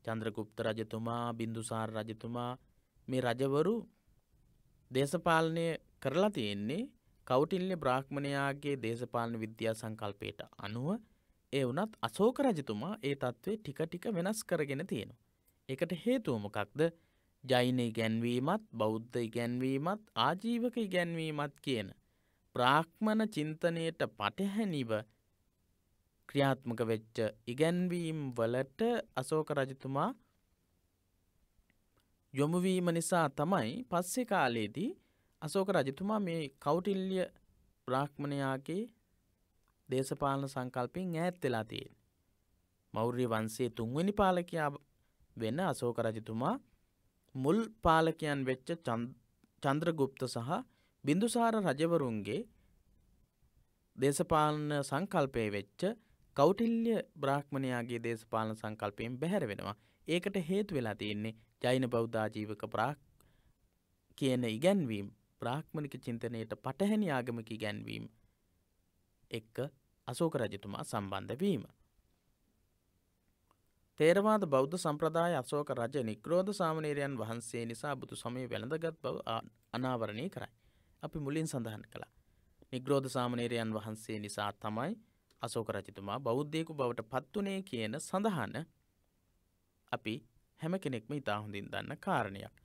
Speaker 1: චන්ද්‍රගුප්ත රජතුමා, බින්දුසාර රජතුමා මේ රජවරු දේශපාලනය කරලා තියෙන්නේ කෞටිල්‍ය බ්‍රාහ්මණයාගේ දේශපාලන විද්‍යා සංකල්පයට අනුව. ඒ වුණත් අශෝක රජතුමා ඒ තත්ත්වය ටික ටික වෙනස් කරගෙන තියෙනවා. ඒකට හේතුව මොකක්ද? ජෛන ඉගැන්වීමත් බෞද්ධ ඉගැන්වීමත් ආජීවක ඉගැන්වීමත් කියන බ්‍රාහ්මණ චින්තනයට පටහැනිව ක්‍රියාත්මක වෙච්ච ඉගැන්වීම් වලට අශෝක රජතුමා යොමු වීම නිසා තමයි පස්සේ කාලයේදී අශෝක රජතුමා මේ කෞටිල්‍ය බ්‍රාහ්මණයාගේ දේශපාලන සංකල්පයෙන් ඈත් වෙලා තියෙන්නේ. මෞර්ය වංශයේ 3 වෙනි පාලකයා වෙන අශෝක රජතුමා මුල් පාලකයන් වෙච්ච චන්ද්‍රගුප්ත සහ බින්දුසාර රජවරුන්ගේ දේශපාලන සංකල්පයේ වෙච්ච කෞටිල්‍ය බ්‍රාහ්මණයාගේ දේශපාලන සංකල්පයෙන් බැහැර වෙනවා. ඒකට හේතු වෙලා තියෙන්නේ ජෛන බෞද්ධ ආජීවක කියන ඉගැන්වීම් බ්‍රාහ්මණික චින්තනයට පටහැනි ආගමික ඉගැන්වීම් එක්ක අශෝක රජතුමා සම්බන්ධ වීම. තේරවාද බෞද්ධ සම්ප්‍රදාය අශෝක රජ නිග්‍රෝධ සාමණේරයන් වහන්සේ නිසා බුදු සමය වැළඳගත් බව අනාවරණය කරයි. අපි මුලින් සඳහන් කළා. නිග්‍රෝධ සාමණේරයන් වහන්සේ නිසා තමයි අශෝක රජතුමා බෞද්ධයෙකු බවට පත්ුනේ කියන සඳහන අපි හැම කෙනෙක්ම ඉතා හොඳින් දන්න කාරණයක්.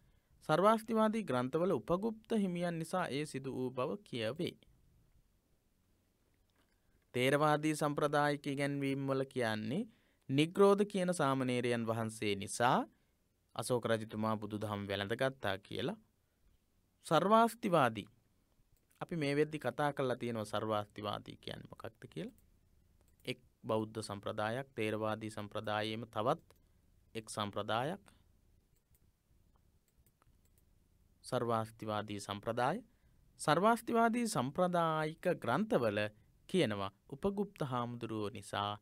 Speaker 1: සර්වාස්තිවාදී ග්‍රන්ථවල උපගුප්ත හිමියන් නිසා ඒ සිදු වූ බව කියවේ. තේරවාදී සම්ප්‍රදායික ඉගැන්වීම් වල කියන්නේ නිග්‍රෝධ කියන සාමණේරයන් වහන්සේ නිසා අශෝක රජතුමා බුදුදහම වැළඳගත්තා කියලා. සර්වාස්තිවාදී අපි මේ වෙද්දි කතා කරලා තියෙනවා සර්වාස්තිවාදී කියන්නේ මොකක්ද කියලා. එක් බෞද්ධ සම්ප්‍රදායක් තේරවාදී සම්ප්‍රදායෙම තවත් එක් සම්ප්‍රදායක් සර්වාස්තිවාදී සම්ප්‍රදාය. සර්වාස්තිවාදී සම්ප්‍රදායික ග්‍රන්ථවල කියනවා උපගුප්ත හාමුදුරුවෝ නිසා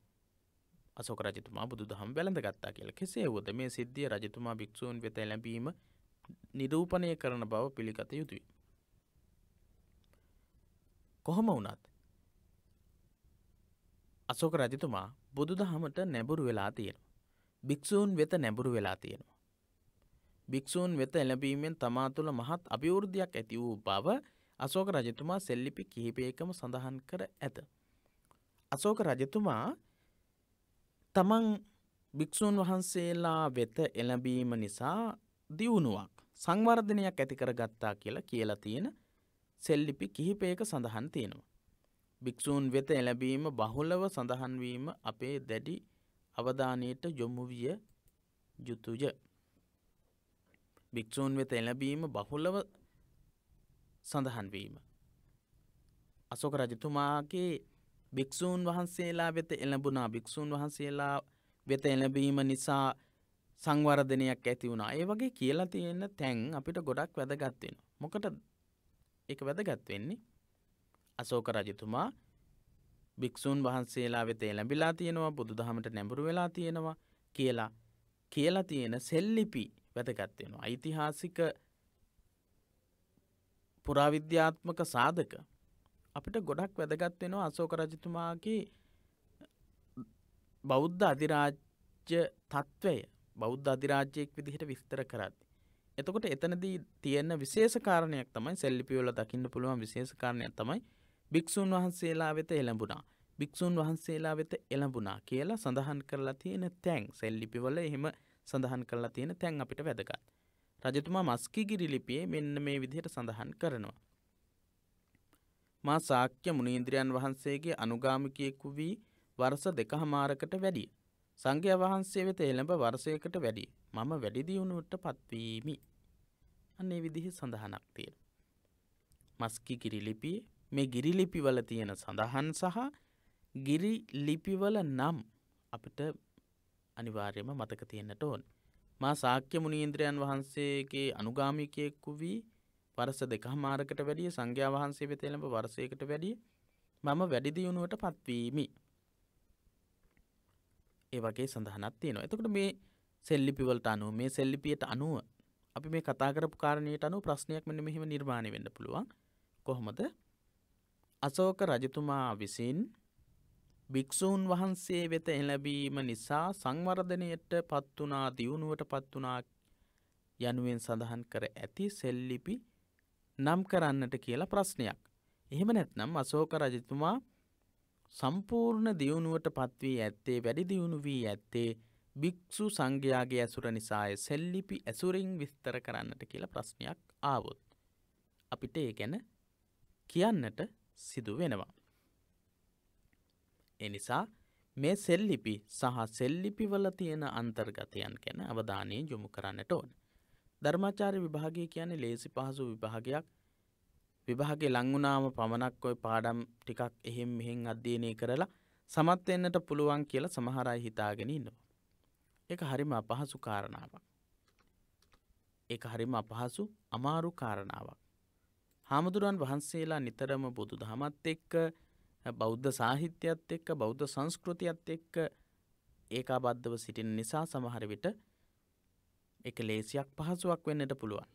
Speaker 1: අශෝක රජතුමා බුදුදහම වැළඳගත්තා කියලා. කෙසේ වුවද මේ සිද්ධිය රජතුමා භික්ෂූන් වෙත එළඹීම නිරූපණය කරන බව පිළිගත යුතුයි. කොහොම වුණත් අශෝක රජතුමා බුදුදහමට නැඹුරු වෙලා තියෙනවා. භික්ෂූන් වෙත නැඹුරු වෙලා තියෙනවා. භික්ෂූන් වෙත එළඹීමෙන් තමා තුළ මහත් අභිවෘද්ධියක් ඇති වූ බව අශෝක රජතුමා සෙල්ලිපි කිහිපයකම සඳහන් කර ඇත. අශෝක රජතුමා තමන් භික්ෂූන් වහන්සේලා වෙත එළඹීම නිසා දියුණුවක් සංවර්ධනයක් ඇති කරගත්තා කියලා තියෙන සෙල්ලිපි කිහිපයක සඳහන් තියෙනවා. භික්ෂූන් වෙත එළඹීම බහුලව සඳහන් වීම අපේ දැඩි අවධානයට යොමු විය යුතුය. භික්ෂූන් වෙත එළඹීම බහුලව සඳහන් වීම අශෝක රජතුමාගේ භික්ෂූන් වහන්සේලා වෙත එළඹුණා. භික්ෂූන් වහන්සේලා වෙත එළඹීම නිසා සංවර්ධනයක් ඇති වුණා. ඒ වගේ කියලා තියෙන තැන් අපිට ගොඩක් වැදගත් වෙනවා. මොකටද ඒක වැදගත් වෙන්නේ? අශෝක රජතුමා භික්ෂූන් වහන්සේලා වෙත එළඹිලා තියෙනවා, බුදුදහමට නැඹුරු වෙලා තියෙනවා කියලා තියෙන සෙල්ලිපි වැදගත් වෙනවා. ඓතිහාසික පුරාවිද්‍යාත්මක සාධක අපිට ගොඩක් වැදගත් වෙනවා අශෝක රජතුමාගේ බෞද්ධ අධිරාජ්‍ය තත්වය බෞද්ධ අධිරාජ්‍යයක් විදිහට විස්තර කරද්දී. එතකොට එතනදී තියෙන විශේෂ කාරණයක් තමයි සෙල්ලිපි වල දකින්න පුළුවන් විශේෂ කාරණයක් තමයි භික්ෂුන් වහන්සේලා වෙත එළඹුණා. භික්ෂුන් වහන්සේලා වෙත එළඹුණා කියලා සඳහන් කරලා තියෙන තැන් සෙල්ලිපි වල එහෙම සඳහන් කරලා තියෙන තැන් අපිට වැදගත්. රජතුමා මස්කිගිරි ලිපියේ මෙන්න මේ විදිහට සඳහන් කරනවා. මා ශාක්‍ය මුනීන්ද්‍රයන් වහන්සේගේ අනුගාමිකයෙකු වී වර්ෂ 2කමාරකට වැඩිය. සංඝයා වහන්සේ වෙත එළඹ වර්ෂයකට වැඩිය. මම වැඩි දියුණුවට පත්වීමි. අන්න ඒ විදිහේ සඳහනක් තියෙනවා. මස්කිගිරි ලිපියේ මේ ගිරි ලිපිවල තියෙන සඳහන් සහ ගිරි ලිපිවල නම් අපිට අනිවාර්යයෙන්ම මතක තියෙන්නට ඕන. මා ශාක්‍ය මුනීන්ද්‍රයන් වහන්සේගේ අනුගාමිකයෙකු වී වර්ෂ 2කමාරකට වැඩිය සංඝයා වහන්සේ වෙත එළඹ වර්ෂයකට වැඩිය මම වැඩි දියුණුවට පත්වීමි. ඒ වගේ සඳහනක් තියෙනවා. එතකොට මේ සෙල්ලිපි වලට අනුව මේ සෙල්ලිපියට අනුව අපි මේ කතා කරපු කාරණේට අනුව ප්‍රශ්නයක් මෙන්න මෙහෙම නිර්මාණය වෙන්න පුළුවන්. කොහොමද? අශෝක රජතුමා විසින් භික්ෂූන් වහන්සේ වෙත එළඹීම නිසා සංවර්ධනයට පත් වුණා, දියුණුවට පත් වුණා යනුවෙන් සඳහන් කර ඇති සෙල්ලිපි නම් කරන්නට කියලා ප්‍රශ්නයක්. එහෙම නැත්නම් අශෝක රජතුමා සම්පූර්ණ දියුණුවට පත් වී ඇත්තේ, වැඩි දියුණු වී ඇත්තේ භික්ෂු සංඝයාගේ ඇසුර නිසාය, සෙල්ලිපි ඇසුරින් විස්තර කරන්නට කියලා ප්‍රශ්නයක් ආවොත් අපිට ඒ ගැන කියන්නට සිදු වෙනවා. ඒ නිසා මේ සෙල්ලිපි සහ සෙල්ලිපි වල තියෙන අන්තර්ගතයන් ගැන අවධානය යොමු කරන්නට ඕන. ධර්මාචාර්ය විභාගය කියන්නේ ලේසි පහසු විභාගයක්. විභාගේ ලං වුණාම පමණක් ওই පාඩම් ටිකක් එහෙම් මෙහෙන් අධ්‍යයනය කරලා සමත් වෙන්නට පුළුවන් කියලා සමහර අය හිතාගෙන ඉන්නවා. ඒක හරිම අපහසු කාරණාවක්. ඒක හරිම අපහසු අමාරු කාරණාවක්. හාමුදුරන් වහන්සේලා නිතරම බුදුදහමත් එක්ක, බෞද්ධ සාහිත්‍යයත් එක්ක, බෞද්ධ සංස්කෘතියත් එක්ක ඒකාබද්ධව සිටින නිසා සමහර විට ඒක ලේසියක් පහසුවක් වෙන්නට පුළුවන්.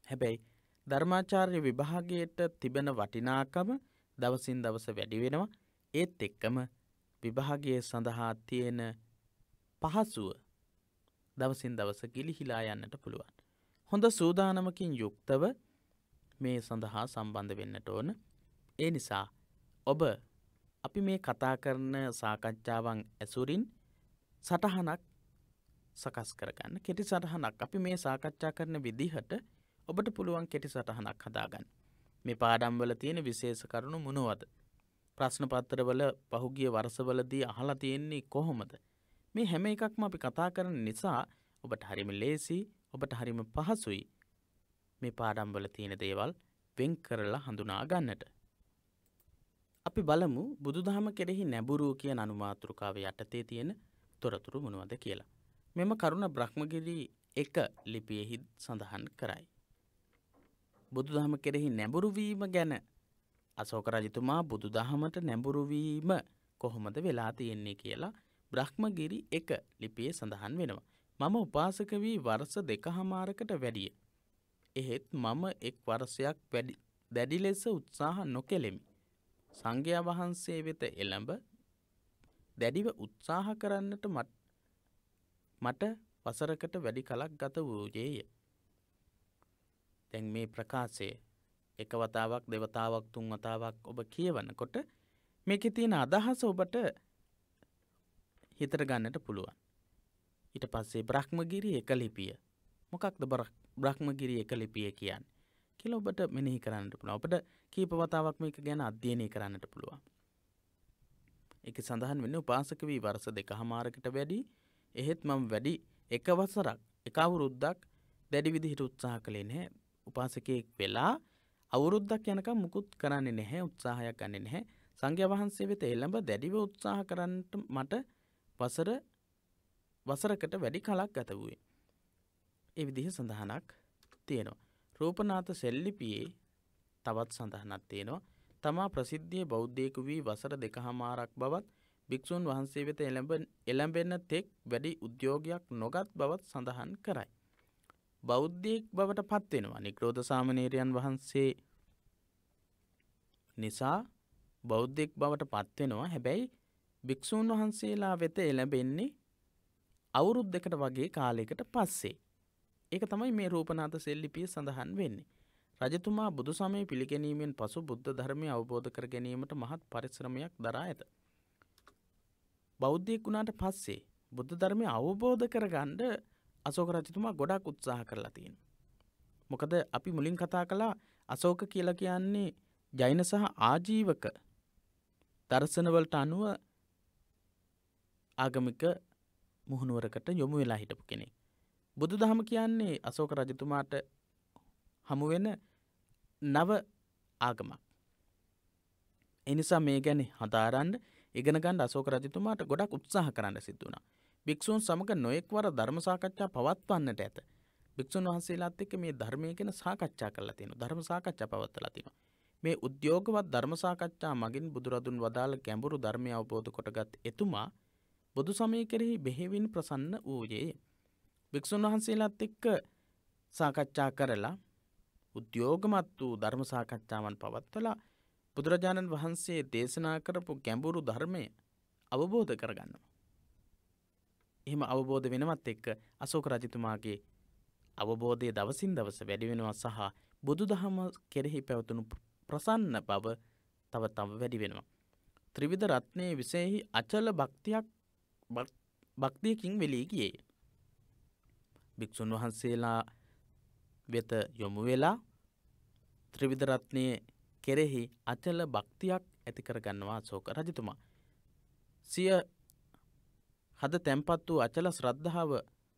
Speaker 1: හැබැයි ධර්මාචාර්ය විභාගයට තිබෙන වටිනාකම දවසින් දවස වැඩි වෙනවා. ඒත් එක්කම විභාගයේ සඳහා තියෙන පහසුව දවසින් දවස ගිලිහිලා යන්නට පුළුවන්. හොඳ සූදානමකින් යුක්තව මේ සඳහා සම්බන්ධ වෙන්නට ඕන. ඒ නිසා ඔබ අපි මේ කතා කරන සාකච්ඡාවන් ඇසුරින් සටහනක් සකස් කරගන්න. කෙටි සටහනක් අපි මේ සාකච්ඡා කරන විදිහට ඔබට පුළුවන් කෙටි සටහනක් හදාගන්න. මේ පාඩම් වල තියෙන විශේෂ කරුණු මොනවද? ප්‍රශ්න පත්‍රවල පහුගිය වර්ෂවලදී අහලා තියෙන්නේ කොහොමද? මේ හැම එකක්ම අපි කතා කරන නිසා ඔබට හරිම ලේසි, ඔබට හරිම පහසුයි මේ පාඩම් වල තියෙන දේවල් වෙන් කරලා හඳුනා ගන්නට. අපි බලමු බුදුදහම කෙරෙහි නැඹුරු කියන අනුමාතෘකාව යටතේ තියෙන තොරතුරු මොනවද කියලා. මෙම කරුණ බ්‍රහ්මගිරි 1 ලිපියෙහි සඳහන් කරයි. බුදුදහම කෙරෙහි නැඹුරු වීම ගැන අශෝක රජතුමා බුදුදහමට නැඹුරු වීම කොහොමද වෙලා තියෙන්නේ කියලා බ්‍රහ්මගිරි 1 ලිපියේ සඳහන් වෙනවා. මම උපාසක වී වර්ෂ 2කමාරකට වැඩිය. එහෙත් මම එක් වර්ෂයක් දැඩි ලෙස උත්සාහ නොකෙලෙමි. සංඝයා වහන්සේ වෙත එළඹ දැඩිව උත්සාහ කරන්නට මට වසරකට වැඩි කලක් ගත වූයේය. දැන් මේ ප්‍රකාශය එක වතාවක්, දෙවතාවක්, තුන් වතාවක් ඔබ කියවනකොට මේකේ තියෙන අදහස ඔබට හිතට ගන්නට පුළුවන්. ඊට පස්සේ බ්‍රහ්මගිරි 1 ලිපිය. මොකක්ද බ්‍රහ්මගිරි 1 ලිපිය කියන්නේ කියලා ඔබට මෙනෙහි කරන්නට පුළුවන්. ඔබට කීප වතාවක් මේක ගැන අධ්‍යයනය කරන්නට පුළුවන්. ඒක සඳහන් වෙන්නේ උපාසක වී වර්ෂ 2කමාරකට වැඩි. එහෙත් මම වැඩි එක වසරක්, එක අවුරුද්දක් දැඩි විදිහට උත්සාහ කළේ නැහැ. උපාසකයෙක් වෙලා අවුරුද්දක් යනකම් මුකුත් කරන්නේ නැහැ, උත්සාහයක් ගන්නෙ නැහැ. සංඝයා වහන්සේ වෙත එළඹ දැඩිව උත්සාහ කරන්නට මට වසරකට වැඩි කලක් ගත වූයේ. ඒ විදිහ සඳහනක් තියෙනවා. රූපනාථ සෙල්ලිපියේ තවත් සඳහනක් තියෙනවා. තමා ප්‍රසිද්ධියේ බෞද්ධයෙකු වී වසර 2කමාරක් බවත් භික්ෂුන් වහන්සේ වෙත එළඹෙන තෙක් වැඩි උද්‍යෝගයක් නොගත් බවත් සඳහන් කරයි. බෞද්ධයෙක් බවට පත් වෙනවා. නික්‍රෝධ සාමණේරයන් වහන්සේ නිසා බෞද්ධයෙක් බවට පත් වෙනවා. හැබැයි භික්ෂුන් වහන්සේලා වෙත එළඹෙන්නේ අවුරුද්දකට වගේ කාලයකට පස්සේ. ඒක තමයි මේ රූපනාථ සෙල්ලිපියේ සඳහන් වෙන්නේ. රජතුමා බුදු සමය පිළිගැනීමෙන් පසු බුද්ධ ධර්මය අවබෝධ කර ගැනීමට මහත් පරිශ්‍රමයක් දරා ඇත. බෞද්ධයෙක් වුණාට පස්සේ බුද්ධ ධර්මය අවබෝධ කරගන්න අශෝක රජතුමා ගොඩක් උත්සාහ කරලා තියෙනවා. මොකද අපි මුලින් කතා කළා අශෝක කියලා කියන්නේ ජෛන සහ ආජීවක දර්ශනවලට අනුව ආගමික මුහුණුවරකට යොමු වෙලා හිටපු කෙනෙක්. බුදුදහම කියන්නේ අශෝක රජතුමාට හමු වෙන නව ආගමක්. ඒ නිසා මේ ගැන හදාරන්න, ඉගෙන ගන්න අශෝක රජතුමාට ගොඩක් උත්සාහ කරන්න සිදු වුණා. භික්ෂූන් සමග නොඑක් වර ධර්ම සාකච්ඡා පවත්වන්නට ඇත. භික්ෂුන් වහන්සේලාත් එක්ක මේ ධර්මය ගැන සාකච්ඡා කරලා තියෙනවා. ධර්ම සාකච්ඡා පවත්වලා තියෙනවා. මේ උද්‍යෝගවත් ධර්ම සාකච්ඡා මගින් බුදුරදුන් වදාළ ගැඹුරු ධර්මය අවබෝධ කොටගත් එතුමා බුදු සමය කෙරෙහි බෙහෙවින් ප්‍රසන්න වූයේ. භික්ෂුන් වහන්සේලාත් එක්ක සාකච්ඡා කරලා උද්‍යෝගමත් වූ ධර්ම සාකච්ඡාවන් පවත්වලා බුදුරජාණන් වහන්සේ දේශනා කරපු ගැඹුරු ධර්මය අවබෝධ කරගන්නවා. එහෙම අවබෝධ වෙනවත් එක්ක අශෝක රජතුමාගේ අවබෝධය දවසින් දවස වැඩි වෙනවා සහ බුදුදහම කෙරෙහි පැවතුණු ප්‍රසන්න බව තව වැඩි වෙනවා. ත්‍රිවිධ රත්නයේ විශේෂයි අචල භක්තියකින් වෙලී ගියේ. භික්ෂුන් වහන්සේලා වෙත යොමු වෙලා ත්‍රිවිධ රත්නයේ කෙරෙහි අචල භක්තියක් ඇති කරගන්නවා අශෝක රජතුමා. සිය හද තැන්පත් වූ අචල ශ්‍රද්ධාව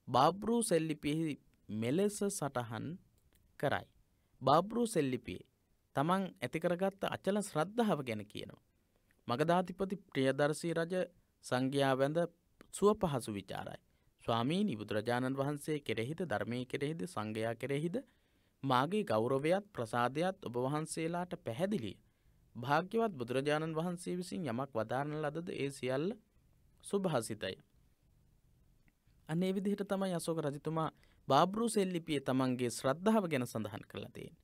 Speaker 1: බාබ්රු සෙල්ලිපියෙහි මෙලෙස සටහන් කරයි. බාබ්රු සෙල්ලිපියේ තමන් ඇති කරගත්ත අචල ශ්‍රද්ධාව ගැන කියනවා. මගධාධිපති ප්‍රියදර්ශී රජ සංඝයා වැඳ සුව පහසු විචාරයි. ස්වාමීනි බුදුරජාණන් වහන්සේ කෙරෙහිද ධර්මයේ කෙරෙහිද සංඝයා කෙරෙහිද මාගේ ගෞරවයත් ප්‍රසාදයත් ඔබ වහන්සේලාට පැහැදිලිය. භාග්‍යවත් බුදුරජාණන් වහන්සේ විසින් යමක් වදාරන ලදද ඒ සියල්ල සුභාසිතය. අනේ විදිහට තමයි අශෝක රජතුමා බාබ්රු සෙල්ලිපියේ තමන්ගේ ශ්‍රද්ධාව ගැන සඳහන් කරලා තියෙන්නේ.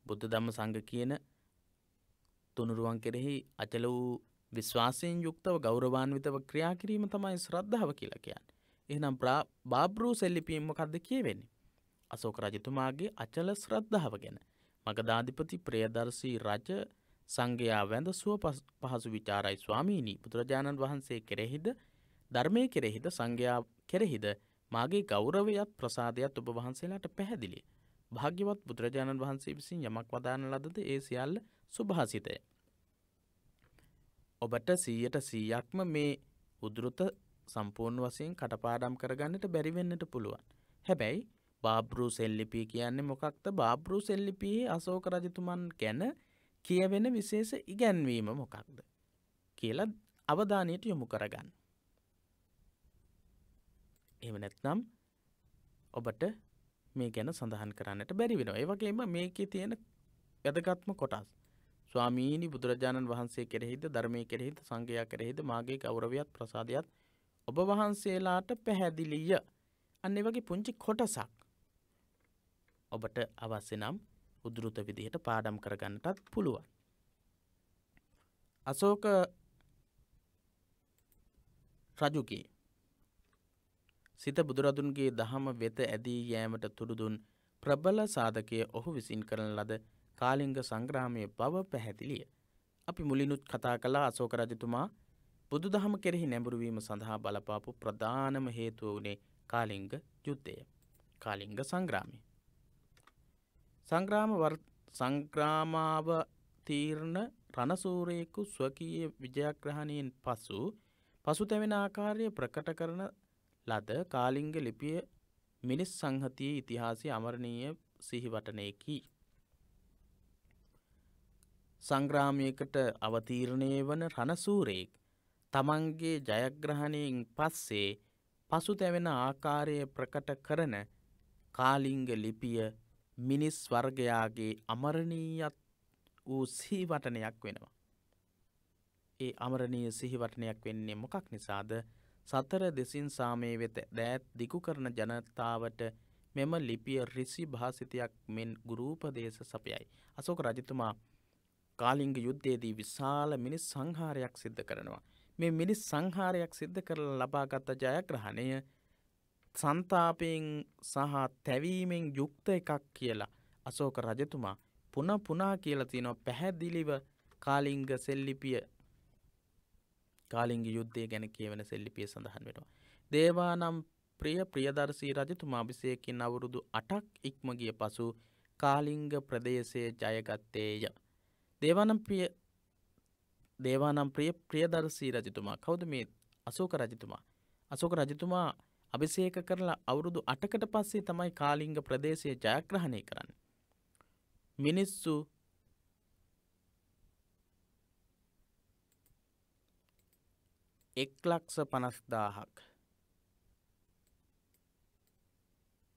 Speaker 1: බුද්ධ ධම්ම සංඝ කියන තුනුරුවන් කෙරෙහි අචල වූ විශ්වාසයෙන් යුක්තව ගෞරවාන්විතව ක්‍රියා කිරීම තමයි ශ්‍රද්ධාව කියලා කියන්නේ. එහෙනම් බාබ්රු සෙල්ලිපියෙන් මොකද්ද කියවෙන්නේ? අශෝක රජතුමාගේ අචල ශ්‍රද්ධාව ගැන. මගධාධිපති ප්‍රියදර්ශී රජ සංඝයා වැඳ සුව පහසු විචාරයි. ස්වාමීනි බුදුරජාණන් වහන්සේ කෙරෙහිද ධර්මයේ කෙරෙහිද සංඝයා කෙරෙහිද මාගේ ගෞරවයත් ප්‍රසාදයත් ඔබ වහන්සේලාට පැහැදිලිය. භාග්‍යවත් බුදුරජාණන් වහන්සේ විසින් යමක් වදාන ලදද ඒ සියල්ල සුභාසිතය. ඔබට 100%ක්ම මේ උද්ෘත සම්පූර්ණ වශයෙන් කටපාඩම් කරගන්නට බැරි වෙන්නට පුළුවන්. හැබැයි බාබ්රු සෙල්ලිපිය කියන්නේ මොකක්ද? බාබ්රු සෙල්ලිපියේ අශෝක රජතුමන් ගැන කියවෙන විශේෂ ඉගැන්වීම මොකක්ද කියලා අවධානයට යොමු කරගන්න. එහෙම නැත්නම් ඔබට මේ ගැන සඳහන් කරන්නට බැරි වෙනවා. ඒ වගේම මේකේ තියෙන වැදගත්ම කොටස්. ස්වාමීනි බුදුරජාණන් වහන්සේ කෙරෙහිද ධර්මයේ කෙරෙහිද සංඝයා කෙරෙහිද මාගේ ගෞරවයත් ප්‍රසාදයත් ඔබ වහන්සේලාට පැහැදිලිය. අන්න ඒ වගේ පුංචි කොටසක් ඔබට අවශ්‍ය නම් උද්ෘත විදිහට පාඩම් කරගන්නටත් පුළුවන්. අශෝක රජුගේ සිත බුදුරදුන්ගේ දහම වෙත ඇදී යෑමට තුඩුදුන් ප්‍රබල සාධකය ඔහු විසින් කරන ලද කාලිංග සංග්‍රාමයේ බව පැහැදිලිය. අපි මුලිනුත් කතා කළා අශෝක රජතුමා බුදුදහම කෙරෙහි නැඹුරු වීම සඳහා බලපාපු ප්‍රධානම හේතුව වුණේ කාලිංග යුද්ධය. කාලිංග සංග්‍රාමය. සංග්‍රාමාවතීර්ණ රණසූරයෙකු ස්වකීය විජයග්‍රහණයෙන් පසුතැවෙන ආකාරය ප්‍රකට කරන ලද කාලිංග ලිපිය මිනිස් සංහතියේ ඉතිහාසයේ අමරණීය සිහිවටනයකි. සංග්‍රාමයකට අවතීර්ණය වන රණසූරයෙක් තමන්ගේ ජයග්‍රහණයෙන් පස්සේ පසුතැවෙන ආකාරය ප්‍රකට කරන කාලිංග ලිපිය මිනිස් වර්ගයාගේ අමරණීයත් වූ සිහිවටනයක් වෙනවා. ඒ අමරණීය සිහිවටනයක් වෙන්නේ මොකක් නිසාද? සතර දෙසින් සාමයේ වෙත දෑත් දිගු කරන ජනතාවට මෙම ලිපිය ඍසි භාසිතයක් මෙන් ගුරුපදේශ සපයයි. අශෝක රජතුමා කාලිංග යුද්ධයේදී විශාල මිනිස් සංහාරයක් සිද්ධ කරනවා. මේ මිනිස් සංහාරයක් සිද්ධ කරලා ලබාගත් ජයග්‍රහණය සංතාපයෙන් සහ තැවීමෙන් යුක්ත එකක් කියලා අශෝක රජතුමා පුනා කියලා තියෙනවා. පැහැදිලිව කාලිංග සෙල්ලිපිය කාලිංග යුද්ධය ගැන කියවෙන සෙල්ලිපිය සඳහන් වෙනවා. දේවානම් ප්‍රියදර්ශී රජතුමා අභිෂේකයෙන් අවුරුදු 8ක් ඉක්ම ගිය පසු කාලිංග ප්‍රදේශයේ ජයගත්තේය. දේවානම් ප්‍රියදර්ශී රජතුමා කවුද මේ අශෝක රජතුමා? අශෝක රජතුමා අභිෂේක කරලා අවුරුදු 8කට පස්සේ තමයි කාලිංග ප්‍රදේශයේ ජයග්‍රහණය කරන්නේ. මිනිස්සු 1,50,000ක්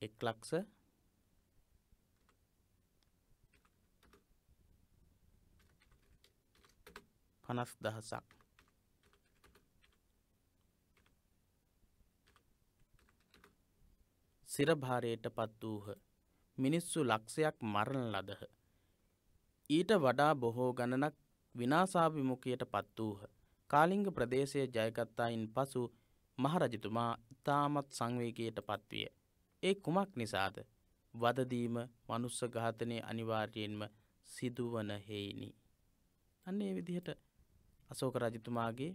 Speaker 1: 1,50,000ක් සිරභාරයට පත් වූහ. මිනිස්සු ලක්ෂයක් මරණ ලදහ. ඊට වඩා බොහෝ ගණනක් විනාශාභිමුඛයට පත් වූහ. කාලිංග ප්‍රදේශයේ ජයගත්තායින් පසු මහරජතුමා ඉතාමත් සංවේගයට පත්විය. ඒ කුමක් නිසාද? වදදීම මනුස්ස ඝාතනය අනිවාර්යයෙන්ම සිදුවන හේයිනි. අන්න ඒ විදිහට අශෝක රජතුමාගේ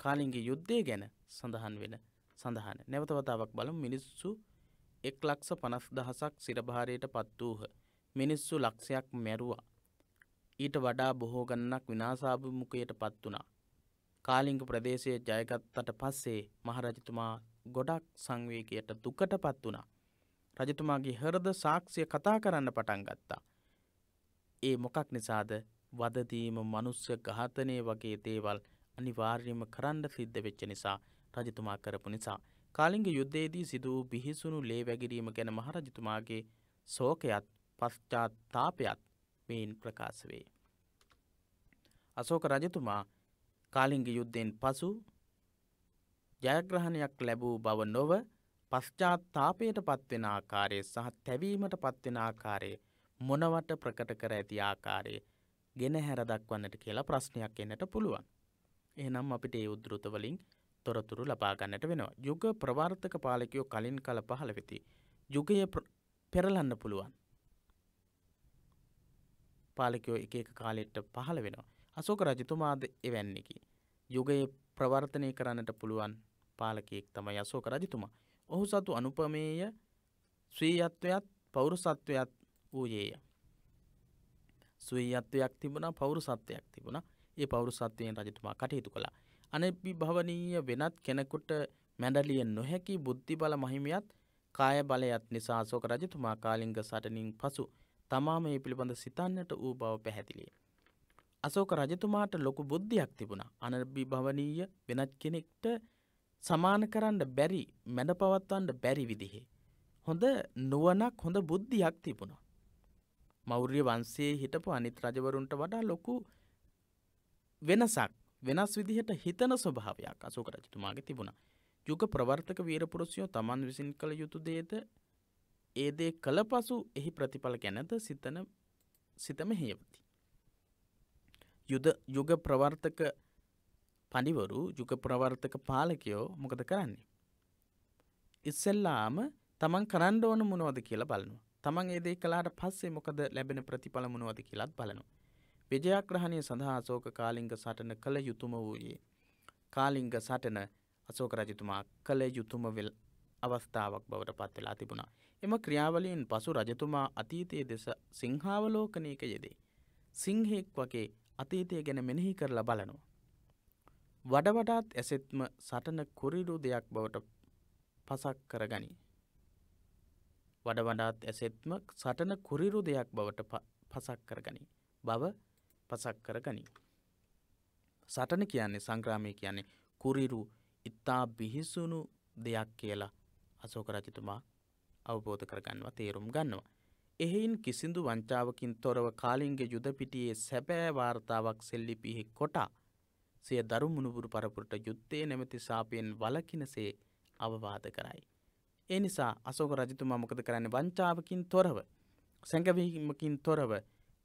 Speaker 1: කාලිංග යුද්ධය ගැන සඳහන් වෙන සඳහන. නැවත වතාවක් බලමු. මිනිස්සු 1,50,000ක් සිරභාරයට පත් වූහ. මිනිස්සු ලක්ෂයක් මැරුවා. ඊට වඩා බොහෝ ගණනක් විනාශාභිමුඛයට පත් වුණා. කාලිංග ප්‍රදේශයේ ජයගත්තට පස්සේ මහරජතුමා ගොඩක් සංවේගයට දුකට පත් වුණා. රජතුමාගේ හෘද සාක්ෂිය කතා කරන්න පටන් ගත්තා. ඒ මොකක් නිසාද? වදදීම මනුස්ස ඝාතනය වගේ දේවල් අනිවාර්යයෙන්ම කරන්න සිද්ධ වෙච්ච නිසා, රජතුමා කරපු නිසා. කාලිංග යුද්ධයේදී සිදු වූ බිහිසුණු ලේ වැගිරීම ගැන මහරජතුමාගේ ශෝකයත් පශ්චාත්තාපයත් මේන් ප්‍රකාශ වේ. අශෝක රජතුමා කාලිංග යුද්ධයෙන් පසු ජයග්‍රහණයක් ලැබූ බව නොව පශ්චාත්තාපයට පත්වෙන ආකාරය සහ තැවීමට පත්වෙන ආකාරය මොනවට ප්‍රකට කර ඇති ආකාරය ගෙනහැර දක්වන්නට කියලා ප්‍රශ්නයක් එන්නට පුළුවන්. එහෙනම් අපිට ඒ උද්ෘත වලින් තොරතුරු ලබා ගන්නට වෙනවා. යුග ප්‍රවර්තක පාලකයෝ කලින් කල පහළ වෙති. යුගය පෙරලන්න පුළුවන්. පාලකයෝ එක එක කාලෙට පහළ වෙනවා. අශෝක රජතුමාද එවැන්නේකි. යුගයේ ප්‍රවර්තනය කරන්නට පුළුවන් පාලකයෙක් තමයි අශෝක රජතුමා. ඔහු සතු අනුපමේය ස්වීයත්වයත් පෞරුෂත්වයත් වූයේය. ස්වීයත්වයක් තිබුණා, පෞරුෂත්වයක් තිබුණා. ඒ පෞරුෂත්වයෙන් රජතුමා කටයුතු කළා. අනවිභවනීය වෙනත් කෙනෙකුට මැඩලිය නොහැකි බුද්ධි බල මහිමයත් කාය බලයත් නිසා අශෝක රජතුමා කාලිංග සටනින් පසු තමා මේ පිළිබඳ සිතන්නට වූ බව පැහැදිලිය. අශෝක රජතුමාට ලොකු බුද්ධියක් තිබුණා. අනවිභවනීය වෙනත් කෙනෙක්ට සමාන කරන්න බැරි, මැඩ පවත්වන්න බැරි විදිහේ හොඳ නුවණක්, හොඳ බුද්ධියක් තිබුණා. මෞර්ය වංශයේ හිටපු අනිත් රජවරුන්ට වඩා ලොකු වෙනස් විදිහට හිතන ස්වභාවයක් අශෝක රජතුමාගේ තිබුණා. යුග ප්‍රවර්තක වීරපුරුෂයෝ තමන් විසින් කළ යුතු දේද ඒ දේ කළ පසු එහි ප්‍රතිඵල ගැනද සිතම හේවති. යුග ප්‍රවර්තක පඬිවරු, යුග ප්‍රවර්තක පාලකයෝ මොකද කරන්නේ? ඉස්සෙල්ලාම තමන් කරන්න ඕන මොනවද කියලා බලනවා. තමන් ඒ දේ කළාට පස්සේ මොකද ලැබෙන ප්‍රතිඵල මොනවද කියලාත් බලනවා. විජයග්‍රහණය සඳහා අශෝක කාලිංග සටන කළ යුතුම වූයේ. කාලිංග සටන අශෝක රජතුමා කළ යුතුම අවස්ථාවක් බවට පත් වෙලා තිබුණා. එම ක්‍රියාවලියෙන් පසු රජතුමා අතීතයේ දෙස සිංහාවලෝකනයක යෙදේ. සිංහෙක් වගේ අතීතය ගැන මෙනෙහි කරලා බලනවා. වඩවඩාත් ඇසෙත්ම සටන කුරිරු දෙයක් බවට පසක් කරගනි. වඩවඩාත් ඇසෙත්ම සටන කුරිරු දෙයක් බවට පසක් කරගනි. පසක් කරගනි. සටන කියන්නේ, සංග්‍රාමය කියන්නේ කුරිරු ඉතා බිහිසුණු දෙයක් කියලා අශෝක රජතුමා අවබෝධ කරගන්නවා, තේරුම් ගන්නවා. එහෙයින් කිසිදු වංචාවකින් තොරව කාලිංග යුද පිටියේ සැබෑ වාර්තාවක් සෙල්ලිපියෙහි කොටා සිය දරු මුණුබුරු පරපුරට යුද්ධයේ නැමැති සාපයෙන් වළකිනසේ අවවාද කරයි. ඒ නිසා අශෝක රජතුමා මොකද කරන්නේ? වංචාවකින් තොරව, සැඟවීමකින් තොරව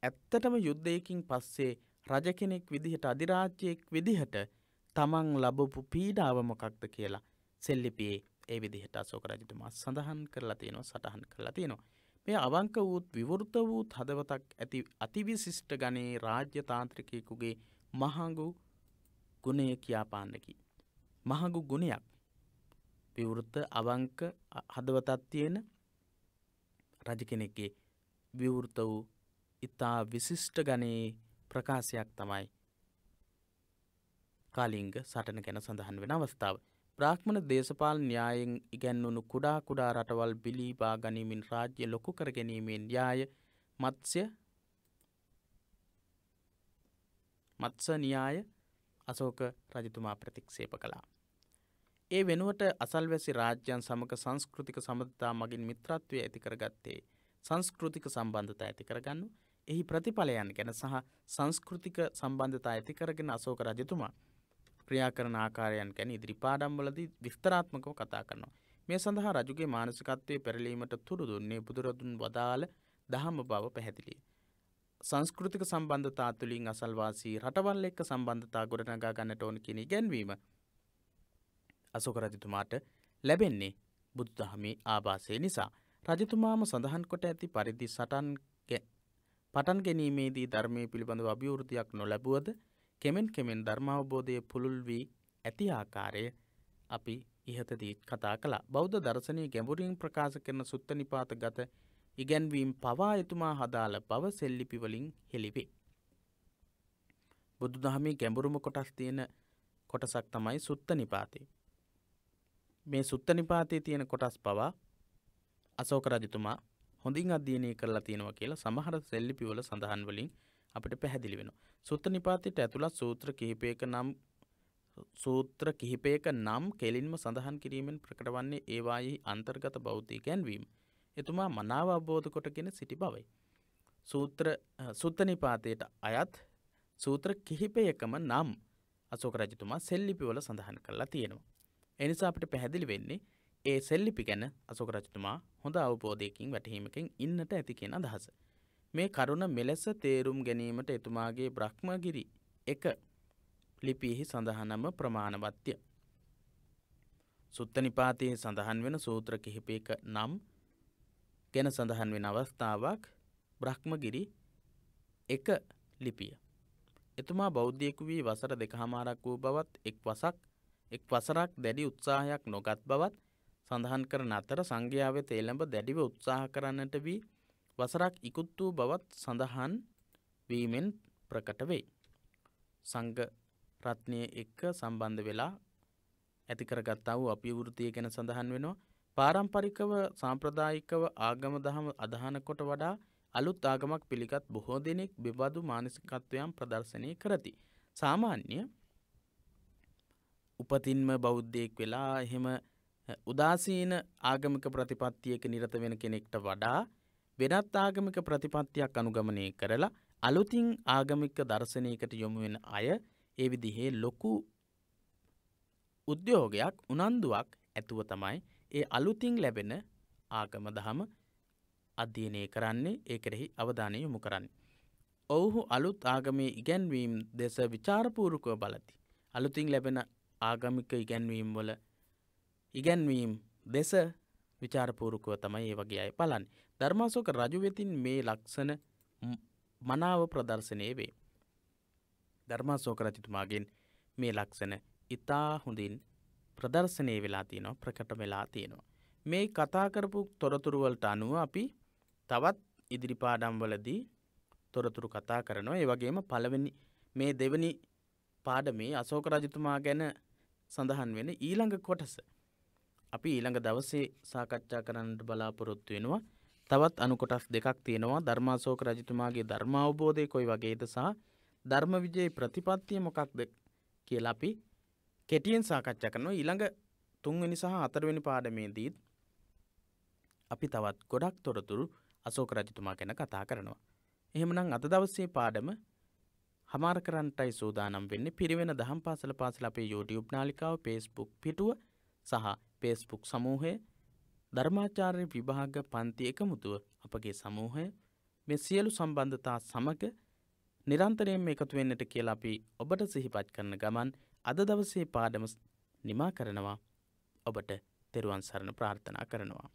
Speaker 1: ඇත්තටම යුද්ධයකින් පස්සේ රජ කෙනෙක් විදිහට, අධිරාජ්‍යයක් විදිහට තමන් ලැබපු පීඩාව මොකක්ද කියලා සෙල්ලිපියේ ඒ විදිහට අශෝක රජතුමා සඳහන් කරලා තියෙනවා, සටහන් කරලා තියෙනවා. මේ අවංක වූත් විවෘත වූත් හදවතක් ඇති අතිවිශිෂ්ට ගණයේ රාජ්‍ය තාන්ත්‍රිකයෙකුගේ මහඟු ගුණය කියාපාන්නකි. මහඟු ගුණයක්. විවෘත අවංක හදවතක් තියෙන රජ කෙනෙක්ගේ විවෘත වූ ඉතා විශිෂ්ට ගණයේ ප්‍රකාශයක් තමයි කාලිංග සටන ගැන සඳහන් වෙන අවස්ථාව. බ්‍රාහ්මණ දේශපාලන න්‍යායෙන් ඉගැන්වුණු කුඩා කුඩා රටවල් බිලී බා ගැනීමෙන්, රාජ්‍ය ලොකු කර ගැනීමෙන් න්‍යාය මත්ස්‍ය න්‍යාය අශෝක රජතුමා ප්‍රතික්ෂේප කළා. ඒ වෙනුවට අසල්වැසි රාජ්‍යයන් සමග සංස්කෘතික සම්බන්ධතා මගින් මිත්‍රත්වය ඇති කරගත්තේ සංස්කෘතික සම්බන්ධතා ඇති කරගන්න. එහි ප්‍රතිඵලයන් ගැන සහ සංස්කෘතික සම්බන්ධතා ඇති කරගෙන අශෝක රජතුමා ක්‍රියා කරන ආකාරයන් ගැන ඉදිරි පාඩම්වලදී විස්තරාත්මකව කතා කරනවා. මේ සඳහා රජුගේ මානසිකත්වයේ පෙරලීමට තුඩු දුන්නේ බුදුරදුන් වදාළ දහම බව පැහැදිලියි. සංස්කෘතික සම්බන්ධතා තුළින් අසල්වාසී රටවල් එක්ක සම්බන්ධතා ගොඩනගා ගන්නට ඕන කියන ඉගැන්වීම අශෝක රජතුමාට ලැබෙන්නේ බුදුදහමේ ආభాසය නිසා. රජතුමාම සඳහන් කොට ඇති පරිදි පටන් ගැනීමේදී ධර්මයේ පිළිබඳව අභිවෘද්ධියක් නොලැබුවද කෙමෙන් කෙමෙන් ධර්මාවබෝධය පුළුල් වී ඇති ආකාරය අපි ඉහතදී කතා කළා. බෞද්ධ දර්ශනයේ ගැඹුරින් ප්‍රකාශ කරන සුත්ත නිපාත ගත ඉගැන්වීම් පවා එතුමා හදාළ බව සෙල්ලිපි වලින් හෙළිවේ. බුදුදහමේ ගැඹුරුම කොටස් තියෙන කොටසක් තමයි සුත්ත නිපාතේ. මේ සුත්ත නිපාතේ තියෙන කොටස් පවා අශෝක රජතුමා හොඳින් අධ්‍යයනය කරලා තියෙනවා කියලා සමහර සෙල්ලිපි වල සඳහන් වලින් අපිට පැහැදිලි වෙනවා. සුත්ත නිපාතයට ඇතුළත් සූත්‍ර කිහිපයක නම් කෙලින්ම සඳහන් කිරීමෙන් ප්‍රකට වන්නේ ඒවායෙහි අන්තර්ගත බෞද්ධ ඉගැන්වීම එතුමා මනාව අවබෝධ කොටගෙන සිටි බවයි. සුත්ත නිපාතයට අයත් සූත්‍ර කිහිපයකම නම් අශෝක රජතුමා සෙල්ලිපි වල සඳහන් කරලා තියෙනවා. ඒ නිසා අපිට පැහැදිලි වෙන්නේ ඒ සෙල්ලිපි ගැන අශෝක රජතුමා හොඳ අවබෝධයකින් වැටහීමකින් ඉන්නට ඇති කියන අදහස. මේ කරුණ මෙලෙස තේරුම් ගැනීමට එතුමාගේ බ්‍රහ්මගිරි 1 ලිපියෙහි සඳහනම ප්‍රමාණවත්ය. සුත්ත නිපාතයේ සඳහන් වෙන සූත්‍ර කිහිපයක නම් ගැන සඳහන් වෙන අවස්ථාවක් බ්‍රහ්මගිරි 1 ලිපිය. එතුමා බෞද්ධයෙකු වී වසර 2කමාරක් වූ බවත් එක් වසරක් දැඩි උත්සාහයක් නොගත් බවත් සඳහන් කරන අතර සංඝයා වෙත එළඹ දැඩිව උත්සාහ කරන්නට වී වසරක් ඉක්ුත් වූ බවත් සඳහන් වීමෙන් ප්‍රකට වේ. සංඝ රත්නයේ එක්ක සම්බන්ධ වෙලා ඇති කරගත්තා වූ අභිවෘද්ධිය ගැන සඳහන් වෙනවා. පාරම්පරිකව සාම්ප්‍රදායිකව ආගම දහම අදහන කොට වඩා අලුත් ආගමක් පිළිගත් බොහෝ දෙනෙක් බෙබඳු මානසිකත්වයන් ප්‍රදර්ශනය කරති. සාමාන්‍ය උපතින්ම බෞද්ධයෙක් වෙලා එහෙම උදාසීන ආගමික ප්‍රතිපත්තියක නිරත වෙන කෙනෙක්ට වඩා වෙනත් ආගමික ප්‍රතිපත්තියක් අනුගමනය කරලා අලුතින් ආගමික දර්ශනයකට යොමු වෙන අය ඒ විදිහේ ලොකු උද්‍යෝගයක් උනන්දුවක් ඇතුව තමයි ඒ අලුතින් ලැබෙන ආගම දහම අධ්‍යයනය කරන්නේ, ඒ කෙරෙහි අවධානය යොමු කරන්නේ. ඔවුහු අලුත් ආගමේ ඉගැන්වීම් දෙස විචාරපූර්වකව බලති. අලුතින් ලැබෙන ආගමික ඉගැන්වීම් දෙස විචාරපූර්වකව තමයි ඒ වගේ අය බලන්නේ. ධර්මාශෝක රජු වෙතින් මේ ලක්ෂණ මනාව ප්‍රදර්ශනය වේ. ධර්මාශෝක රජතුමාගෙන් මේ ලක්ෂණ ඉතා හොඳින් ප්‍රදර්ශනය වෙලා තියෙනවා, ප්‍රකට වෙලා තියෙනවා. මේ කතා කරපු තොරතුරු වලට අනුව අපි තවත් ඉදිරි පාඩම්වලදී තොරතුරු කතා කරනවා. ඒ වගේම මේ දෙවනි පාඩමේ අශෝක රජතුමා ගැන සඳහන් වෙන ඊළඟ කොටස අපි ඊළඟ දවසේ සාකච්ඡා කරන්නට බලාපොරොත්තු වෙනවා. තවත් අනු කොටස් දෙකක් තියෙනවා. ධර්මාශෝක රජතුමාගේ ධර්මාවබෝධය කොයි වගේද සහ ධර්ම විජේ ප්‍රතිපත්තිය මොකක්ද කියලා අපි කෙටියෙන් සාකච්ඡා කරනවා. ඊළඟ 3 වෙනි සහ 4 වෙනි පාඩමේදී අපි තවත් ගොඩක් තොරතුරු අශෝක රජතුමා ගැන කතා කරනවා. එහෙමනම් අද දවසේ පාඩම හමාර කරන්නටයි සූදානම් වෙන්නේ. පිරිවෙන දහම් පාසල අපේ YouTube නාලිකාව, Facebook පිටුව සහ Facebook සමූහය, ධර්මාචාර්ය විභාග පන්ති එකමුතුව අපගේ සමූහය, මේ සියලු සම්බන්ධතා සමග නිරන්තරයෙන් එකතු වෙන්නට කියලා අපි ඔබට සිහිපත් කරන ගමන් අද දවසේ පාඩම නිමා කරනවා. ඔබට තෙරුවන් සරණ ප්‍රාර්ථනා කරනවා.